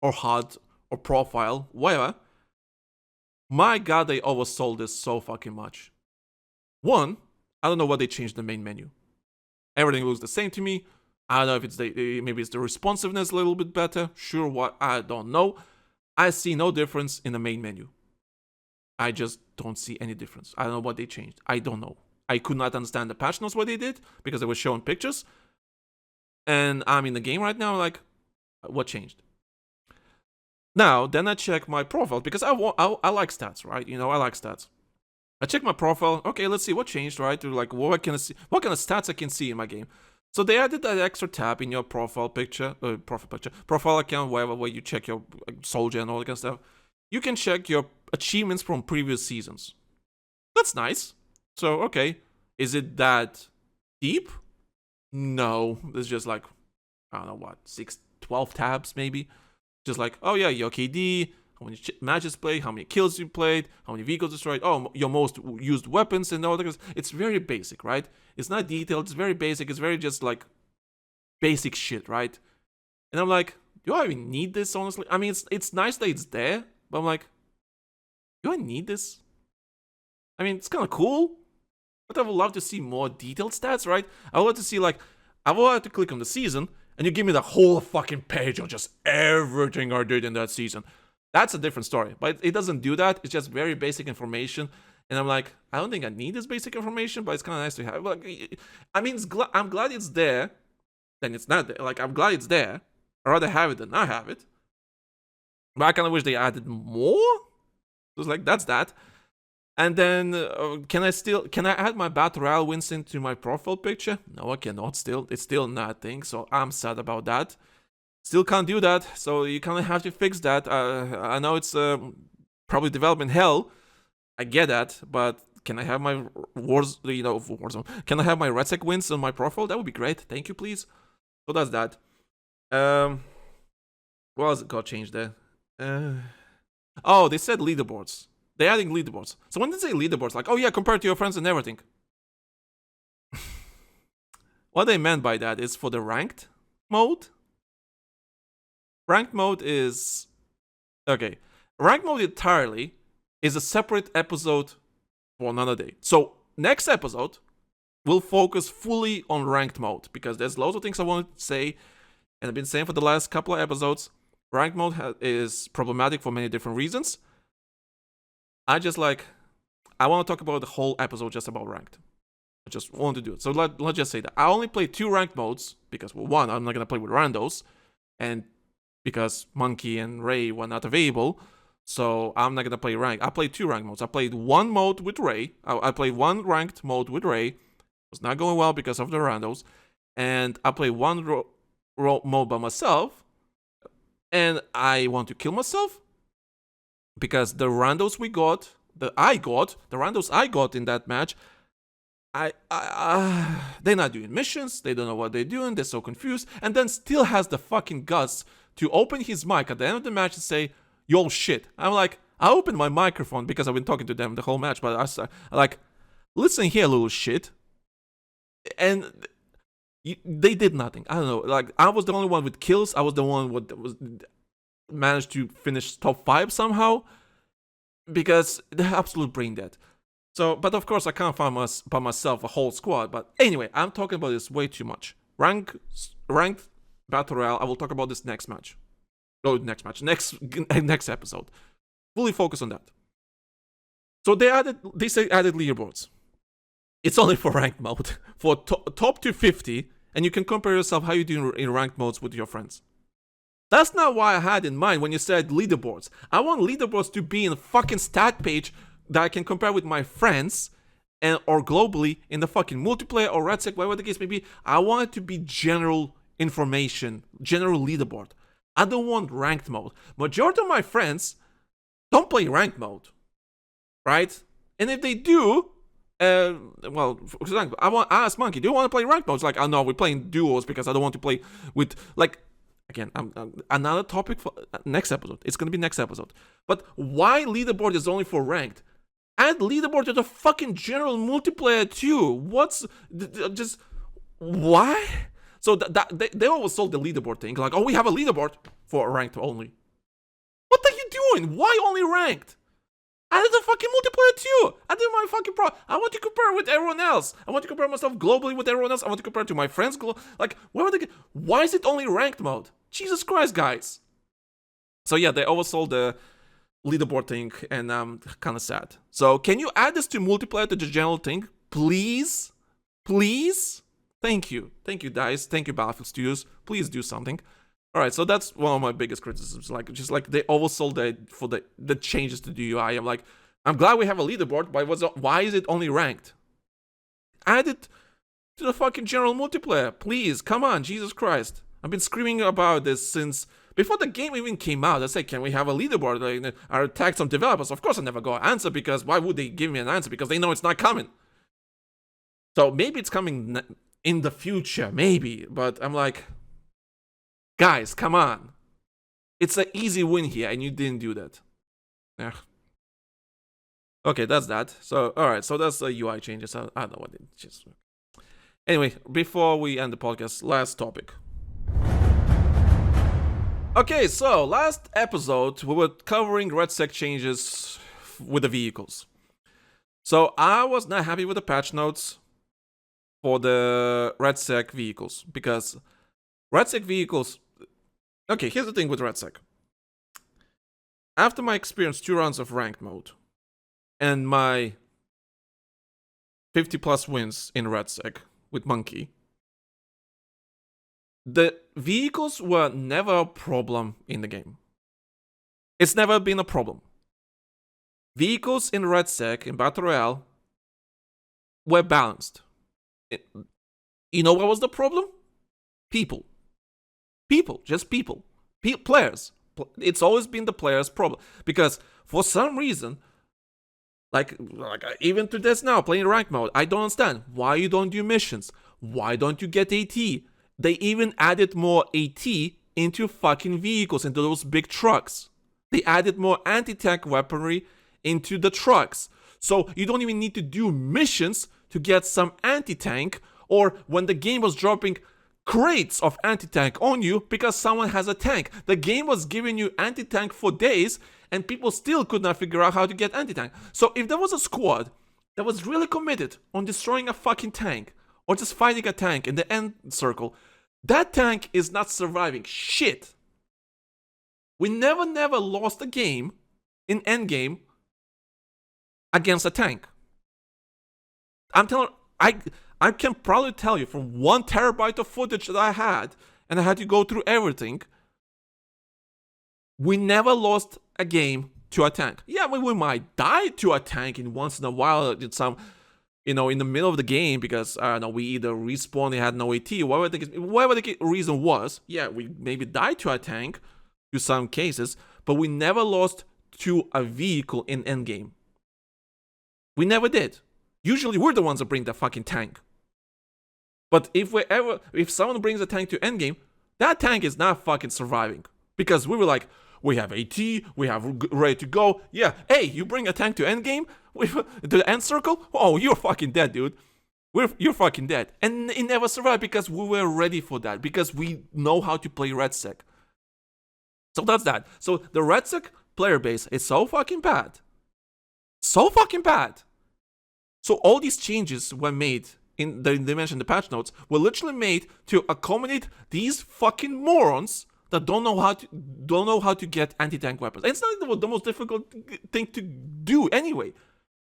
or HUD, or profile, whatever, my god, they oversold this so fucking much. One, I don't know what they changed the main menu. Everything looks the same to me. I don't know if it's maybe it's the responsiveness a little bit better. Sure, what? I don't know. I see no difference in the main menu. I just don't see any difference. I don't know what they changed. I don't know. I could not understand the patch notes what they did because they were showing pictures. And I'm in the game right now, like, what changed? Now, then I check my profile because I like stats, right? You know, I like stats. I check my profile. Okay, let's see what changed, right? To like, what can I see? What kind of stats I can see in my game? So they added that extra tab in your profile account, where you check your soldier and all that kind of stuff. You can check your achievements from previous seasons. That's nice. So, okay, is it that deep? No, it's just like, I don't know what, 12 tabs maybe. Just like, oh yeah, your KD, how many matches played, how many kills you played, how many vehicles destroyed, oh, your most used weapons and all that. It's very basic, right? It's not detailed, it's very basic, it's very just like basic shit, right? And I'm like, do I even need this, honestly? I mean, it's nice that it's there, but I'm like, do I need this? I mean, it's kind of cool, but I would love to see more detailed stats, right? I would love to see, like, I would love to click on the season, and you give me the whole fucking page of just everything I did in that season. That's a different story, but it doesn't do that. It's just very basic information, and I'm like, I don't think I need this basic information, but it's kind of nice to have. Like, I mean, I'm glad it's there, then it's not there. Like, I'm glad it's there. I'd rather have it than not have it. But I kind of wish they added more. So it's like, that's that. And then, can I add my Battle Royale wins into my profile picture? No, I cannot still. It's still not a thing, so I'm sad about that. Still can't do that, so you kind of have to fix that. I know it's probably development hell. I get that, but can I have my Warzone? Can I have my RedSec wins on my profile? That would be great. Thank you, please. So that's that. What else got changed there? Oh, they said leaderboards. They're adding leaderboards. So when they say leaderboards, like, oh yeah, compared to your friends and everything. What they meant by that is for the ranked mode. Ranked mode is... Okay. Ranked mode entirely is a separate episode for another day. So next episode will focus fully on ranked mode, because there's loads of things I want to say, and I've been saying for the last couple of episodes. Ranked mode is problematic for many different reasons. I want to talk about the whole episode just about ranked. I just want to do it. So let's just say that I only play 2 ranked modes because, well, one, I'm not going to play with randos, and because Monkey and Ray were not available, so I'm not going to play ranked. I played 2 ranked modes. I played one mode with Ray. I played one ranked mode with Ray. It was not going well because of the randos. And I played one mode by myself, and I want to kill myself because the randos the randos I got in that match, they're not doing missions, they don't know what they're doing, they're so confused, and then still has the fucking guts to open his mic at the end of the match and say, yo, shit. I'm like, I opened my microphone because I've been talking to them the whole match, but I like, listen here, little shit. And they did nothing. I don't know, like, I was the only one with kills, I was the one that was managed to finish top 5 somehow, because they're absolute brain dead. So, but of course, I can't find by myself a whole squad. But anyway, I'm talking about this way too much. Ranked Battle Royale, I will talk about this next match. No, next episode. Fully focus on that. So they added leaderboards. It's only for ranked mode. For top 250, and you can compare yourself how you do in ranked modes with your friends. That's not what I had in mind when you said leaderboards. I want leaderboards to be in a fucking stat page that I can compare with my friends, or globally in the fucking multiplayer or RedSec, whatever the case may be. I want it to be general information, general leaderboard. I don't want ranked mode. Majority of my friends don't play ranked mode, right? And if they do, well, for example, I asked Monkey, do you want to play ranked mode? It's like, oh no, we're playing duos because I don't want to play with, like, again, another topic for next episode. It's going to be next episode. But why leaderboard is only for ranked? Add leaderboard to the fucking general multiplayer too. Just why? So they always sold the leaderboard thing. Like, oh, we have a leaderboard for ranked only. What are you doing? Why only ranked? Add the fucking multiplayer too. Add my fucking pro. I want to compare with everyone else. I want to compare myself globally with everyone else. I want to compare to my friends. Like, why is it only ranked mode? Jesus Christ, guys. So yeah, they oversold the leaderboard thing, and I'm kind of sad. So can you add this to multiplayer, to the general thing? Please? Please? Thank you, guys. Thank you, Battlefield Studios. Please do something. Alright, so that's one of my biggest criticisms. Like, just like they oversold for the changes to the UI. I'm glad we have a leaderboard, but why is it only ranked? Add it to the fucking general multiplayer. Please, come on, Jesus Christ. I've been screaming about this since before the game even came out. I said, can we have a leaderboard? Like, I tagged some developers. Of course I never got an answer, because why would they give me an answer? Because they know it's not coming. So maybe it's coming in the future, maybe. But I'm like, guys, come on. It's an easy win here, and you didn't do that. Yeah. Okay, that's that. So, alright, so that's the UI changes. I don't know what it is. Anyway, before we end the podcast, last topic. Okay, so last episode we were covering RedSec changes with the vehicles. So I was not happy with the patch notes for the RedSec vehicles, because RedSec vehicles... Okay, here's the thing with RedSec. After my experience 2 rounds of ranked mode and my 50 plus wins in RedSec with Monkey, the vehicles were never a problem in the game. It's never been a problem. Vehicles in RedSec, in Battle Royale, were balanced. You know what was the problem? People. Just people. Players. It's always been the players' problem. Because for some reason, like even to this now, playing ranked mode, I don't understand why you don't do missions. Why don't you get AT? They even added more AT into fucking vehicles, into those big trucks. They added more anti-tank weaponry into the trucks. So you don't even need to do missions to get some anti-tank, or when the game was dropping crates of anti-tank on you because someone has a tank. The game was giving you anti-tank for days and people still could not figure out how to get anti-tank. So if there was a squad that was really committed on destroying a fucking tank or just fighting a tank in the end circle, that tank is not surviving shit. We never lost a game in endgame against a tank. I'm telling I can probably tell you from 1 terabyte of footage that I had, and I had to go through everything, we never lost a game to a tank. Yeah, we might die to a tank in once in a while in some, in the middle of the game because, I don't know, we either respawned, they had no AT, whatever the reason was. Yeah, we maybe died to a tank to some cases, but we never lost to a vehicle in endgame. We never did. Usually we're the ones that bring the fucking tank. But if someone brings a tank to endgame, that tank is not fucking surviving. Because we were like, we have AT, we have ready to go. Yeah, hey, you bring a tank to endgame, to the end circle? Oh, you're fucking dead, dude. You're fucking dead. And it never survived because we were ready for that. Because we know how to play RedSec. So that's that. So the RedSec player base is so fucking bad. So fucking bad. So all these changes were made they mentioned the patch notes, were literally made to accommodate these fucking morons that don't know how to get anti-tank weapons. And it's not the most difficult thing to do anyway.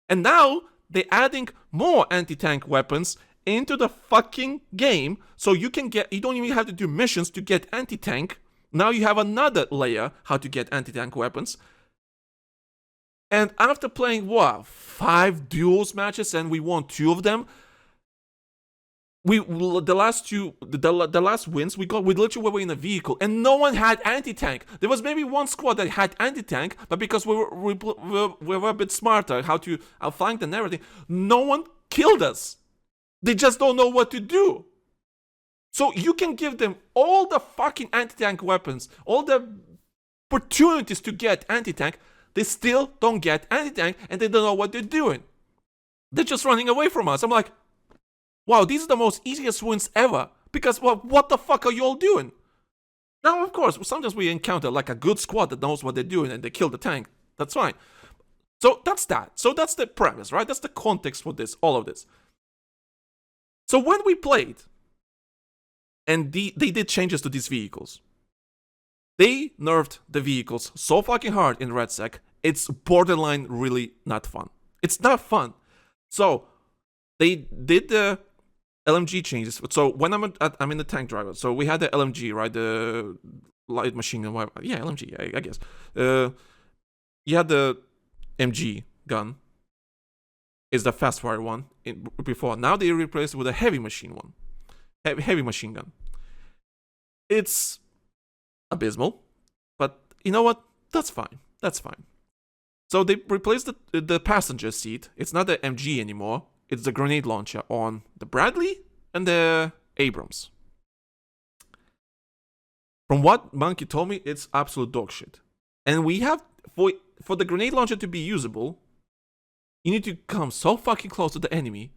And now they're adding more anti-tank weapons into the fucking game, so you don't even have to do missions to get anti-tank. Now you have another layer how to get anti-tank weapons. And after playing 5 duels matches and we won 2 of them, the last wins we literally were in a vehicle and no one had anti-tank. There was maybe one squad that had anti-tank, but because we were a bit smarter how to outflank and everything, no one killed us. They just don't know what to do. So you can give them all the fucking anti-tank weapons, all the opportunities to get anti-tank, they still don't get anti-tank and they don't know what they're doing. They're just running away from us. I'm like, wow, these are the most easiest wins ever. Because, what the fuck are you all doing? Now, of course, sometimes we encounter like a good squad that knows what they're doing and they kill the tank. That's fine. So that's that. So that's the premise, right? That's the context for this, all of this. So when we played, and they did changes to these vehicles, they nerfed the vehicles so fucking hard in RedSec, it's borderline really not fun. It's not fun. So they did the LMG changes. So when I'm in the tank driver, so we had the LMG, right? The light machine gun, whatever. Yeah, LMG, I guess. You had the MG gun, is the fast fire one before. Now they replaced it with a heavy machine one, heavy machine gun. It's abysmal, but you know what? That's fine. That's fine. So they replaced the passenger seat. It's not the MG anymore. It's the grenade launcher on the Bradley and the Abrams. From what Monkey told me, it's absolute dog shit. And we have, for the grenade launcher to be usable, you need to come so fucking close to the enemy.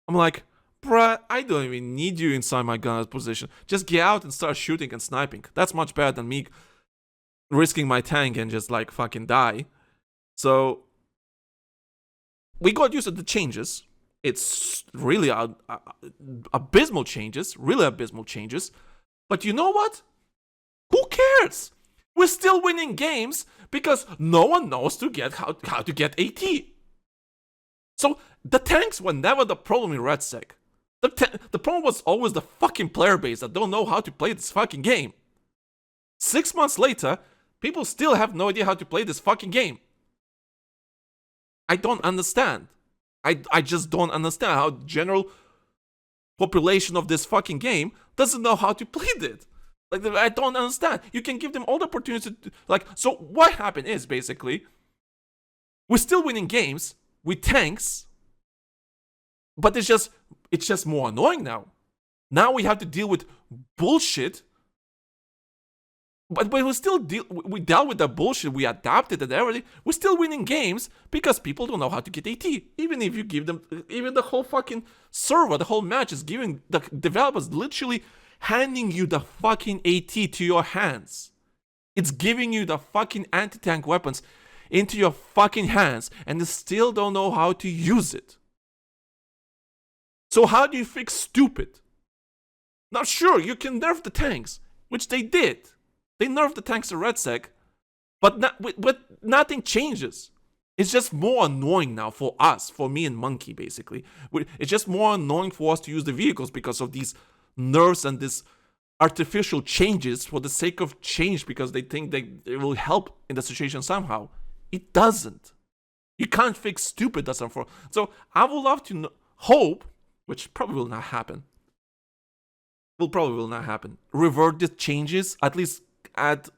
I'm like, bruh, I don't even need you inside my gunner's position. Just get out and start shooting and sniping. That's much better than me risking my tank and just like fucking die. So we got used to the changes. It's really abysmal changes, really abysmal changes. But you know what? Who cares? We're still winning games because no one knows how to get AT. So the tanks were never the problem in RedSec. The problem was always the fucking player base that don't know how to play this fucking game. 6 months later, people still have no idea how to play this fucking game. I don't understand. I just don't understand how the general population of this fucking game doesn't know how to play it. Like, I don't understand. You can give them all the opportunities to, like, so what happened is basically, we're still winning games with tanks, but it's just more annoying now. Now we have to deal with bullshit But we still we dealt with the bullshit. We adapted and everything. We're still winning games because people don't know how to get AT. Even if you give them, even the whole fucking server, the whole match is giving the developers literally handing you the fucking AT to your hands. It's giving you the fucking anti-tank weapons into your fucking hands, and they still don't know how to use it. So how do you fix stupid? Now sure, you can nerf the tanks, which they did. They nerfed the tanks to RedSec, but nothing changes. It's just more annoying now for us, for me and Monkey, basically. It's just more annoying for us to use the vehicles because of these nerfs and this artificial changes for the sake of change because they think it will help in the situation somehow. It doesn't. You can't fix stupid, that's unfortunate. So I would love to hope, which probably will not happen. Probably will not happen. Revert the changes, at least add,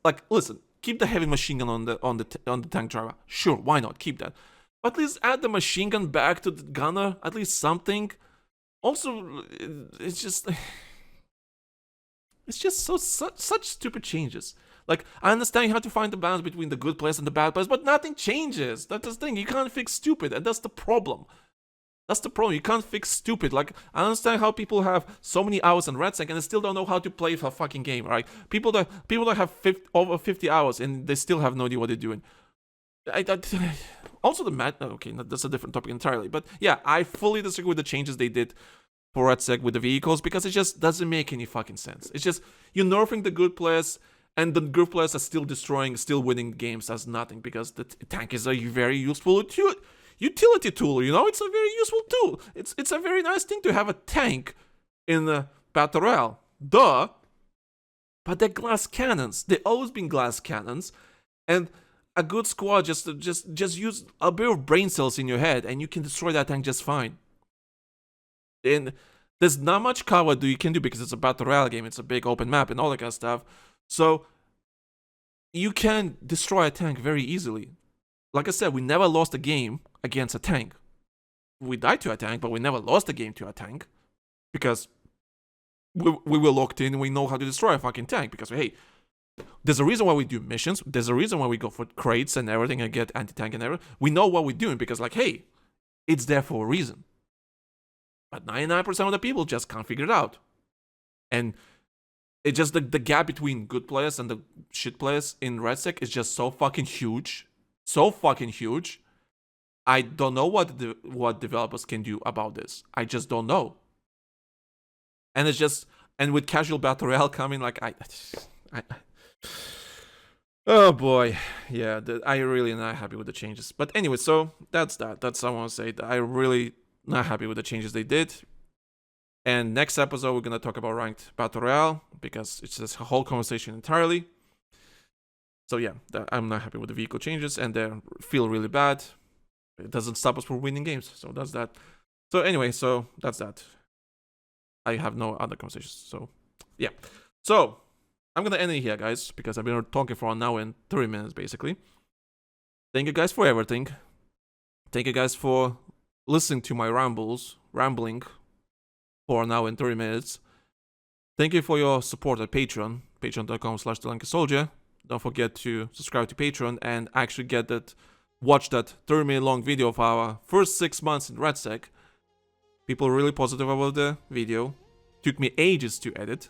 like, listen, keep the heavy machine gun on the tank driver. Sure, why not? Keep that. But at least add the machine gun back to the gunner, at least something. Also, it's just such stupid changes. Like, I understand you have to find the balance between the good players and the bad players, but nothing changes. That's the thing. You can't fix stupid, and that's the problem. That's the problem. You can't fix stupid. Like, I understand how people have so many hours on RedSec and they still don't know how to play a fucking game, right? People that have over 50 hours and they still have no idea what they're doing. Also the match. Okay, that's a different topic entirely. But yeah, I fully disagree with the changes they did for RedSec with the vehicles because it just doesn't make any fucking sense. It's just you're nerfing the good players and the good players are still still winning games as nothing because the tank is a very useful utility tool, you know, it's a very useful tool. It's a very nice thing to have a tank in the Battle Royale. Duh. But they're glass cannons. They've always been glass cannons. And a good squad just use a bit of brain cells in your head and you can destroy that tank just fine. And there's not much cover you can do because it's a Battle Royale game. It's a big open map and all that kind of stuff. So you can destroy a tank very easily. Like I said, we never lost a game against a tank. We died to a tank, but we never lost a game to a tank because we were locked in and we know how to destroy a fucking tank because, hey, there's a reason why we do missions. There's a reason why we go for crates and everything and get anti-tank and everything. We know what we're doing because, like, hey, it's there for a reason. But 99% of the people just can't figure it out. And it's just the gap between good players and the shit players in RedSec is just so fucking huge. So fucking huge. I don't know what developers can do about this. I just don't know. And it's just, and with casual battle royale coming, like I oh boy, yeah, I really not happy with the changes. But anyway, so that's that. That's I want to say that I really not happy with the changes they did. And next episode we're gonna talk about ranked battle royale because it's just a whole conversation entirely. So yeah, I'm not happy with the vehicle changes and they feel really bad. It doesn't stop us from winning games. So that's that. So anyway, so that's that. I have no other conversations. So yeah. So I'm going to end it here, guys, because I've been talking for an hour and 30 minutes, basically. Thank you guys for everything. Thank you guys for listening to my rambling for an hour and 30 minutes. Thank you for your support at Patreon, patreon.com/TheLankySoldier. Don't forget to subscribe to Patreon and actually watch that 30-minute long video of our first 6 months in RedSec. People are really positive about the video. Took me ages to edit.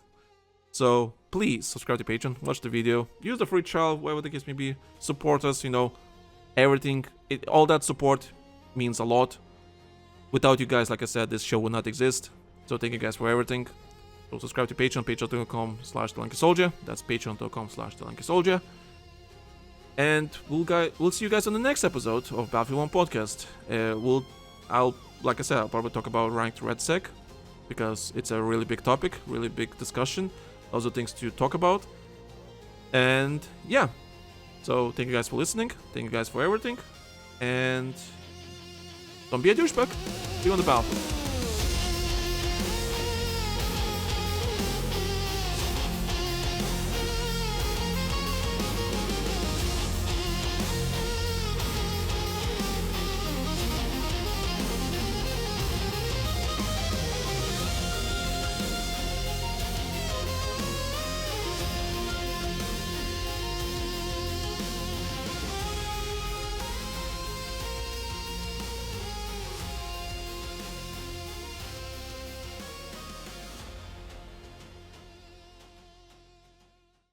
So please subscribe to Patreon, watch the video, use the free trial, whatever the case may be. Support us, you know, everything. All that support means a lot. Without you guys, like I said, this show would not exist. So thank you guys for everything. So subscribe to Patreon, patreon.com/TheLankySoldier. That's patreon.com/TheLankySoldier. And we'll see you guys on the next episode of Battlefield 1 podcast. Like I said, I'll probably talk about ranked RedSec because it's a really big topic, really big discussion. Lots of things to talk about. And yeah. So thank you guys for listening. Thank you guys for everything. And don't be a douchebag. Be on the battlefield.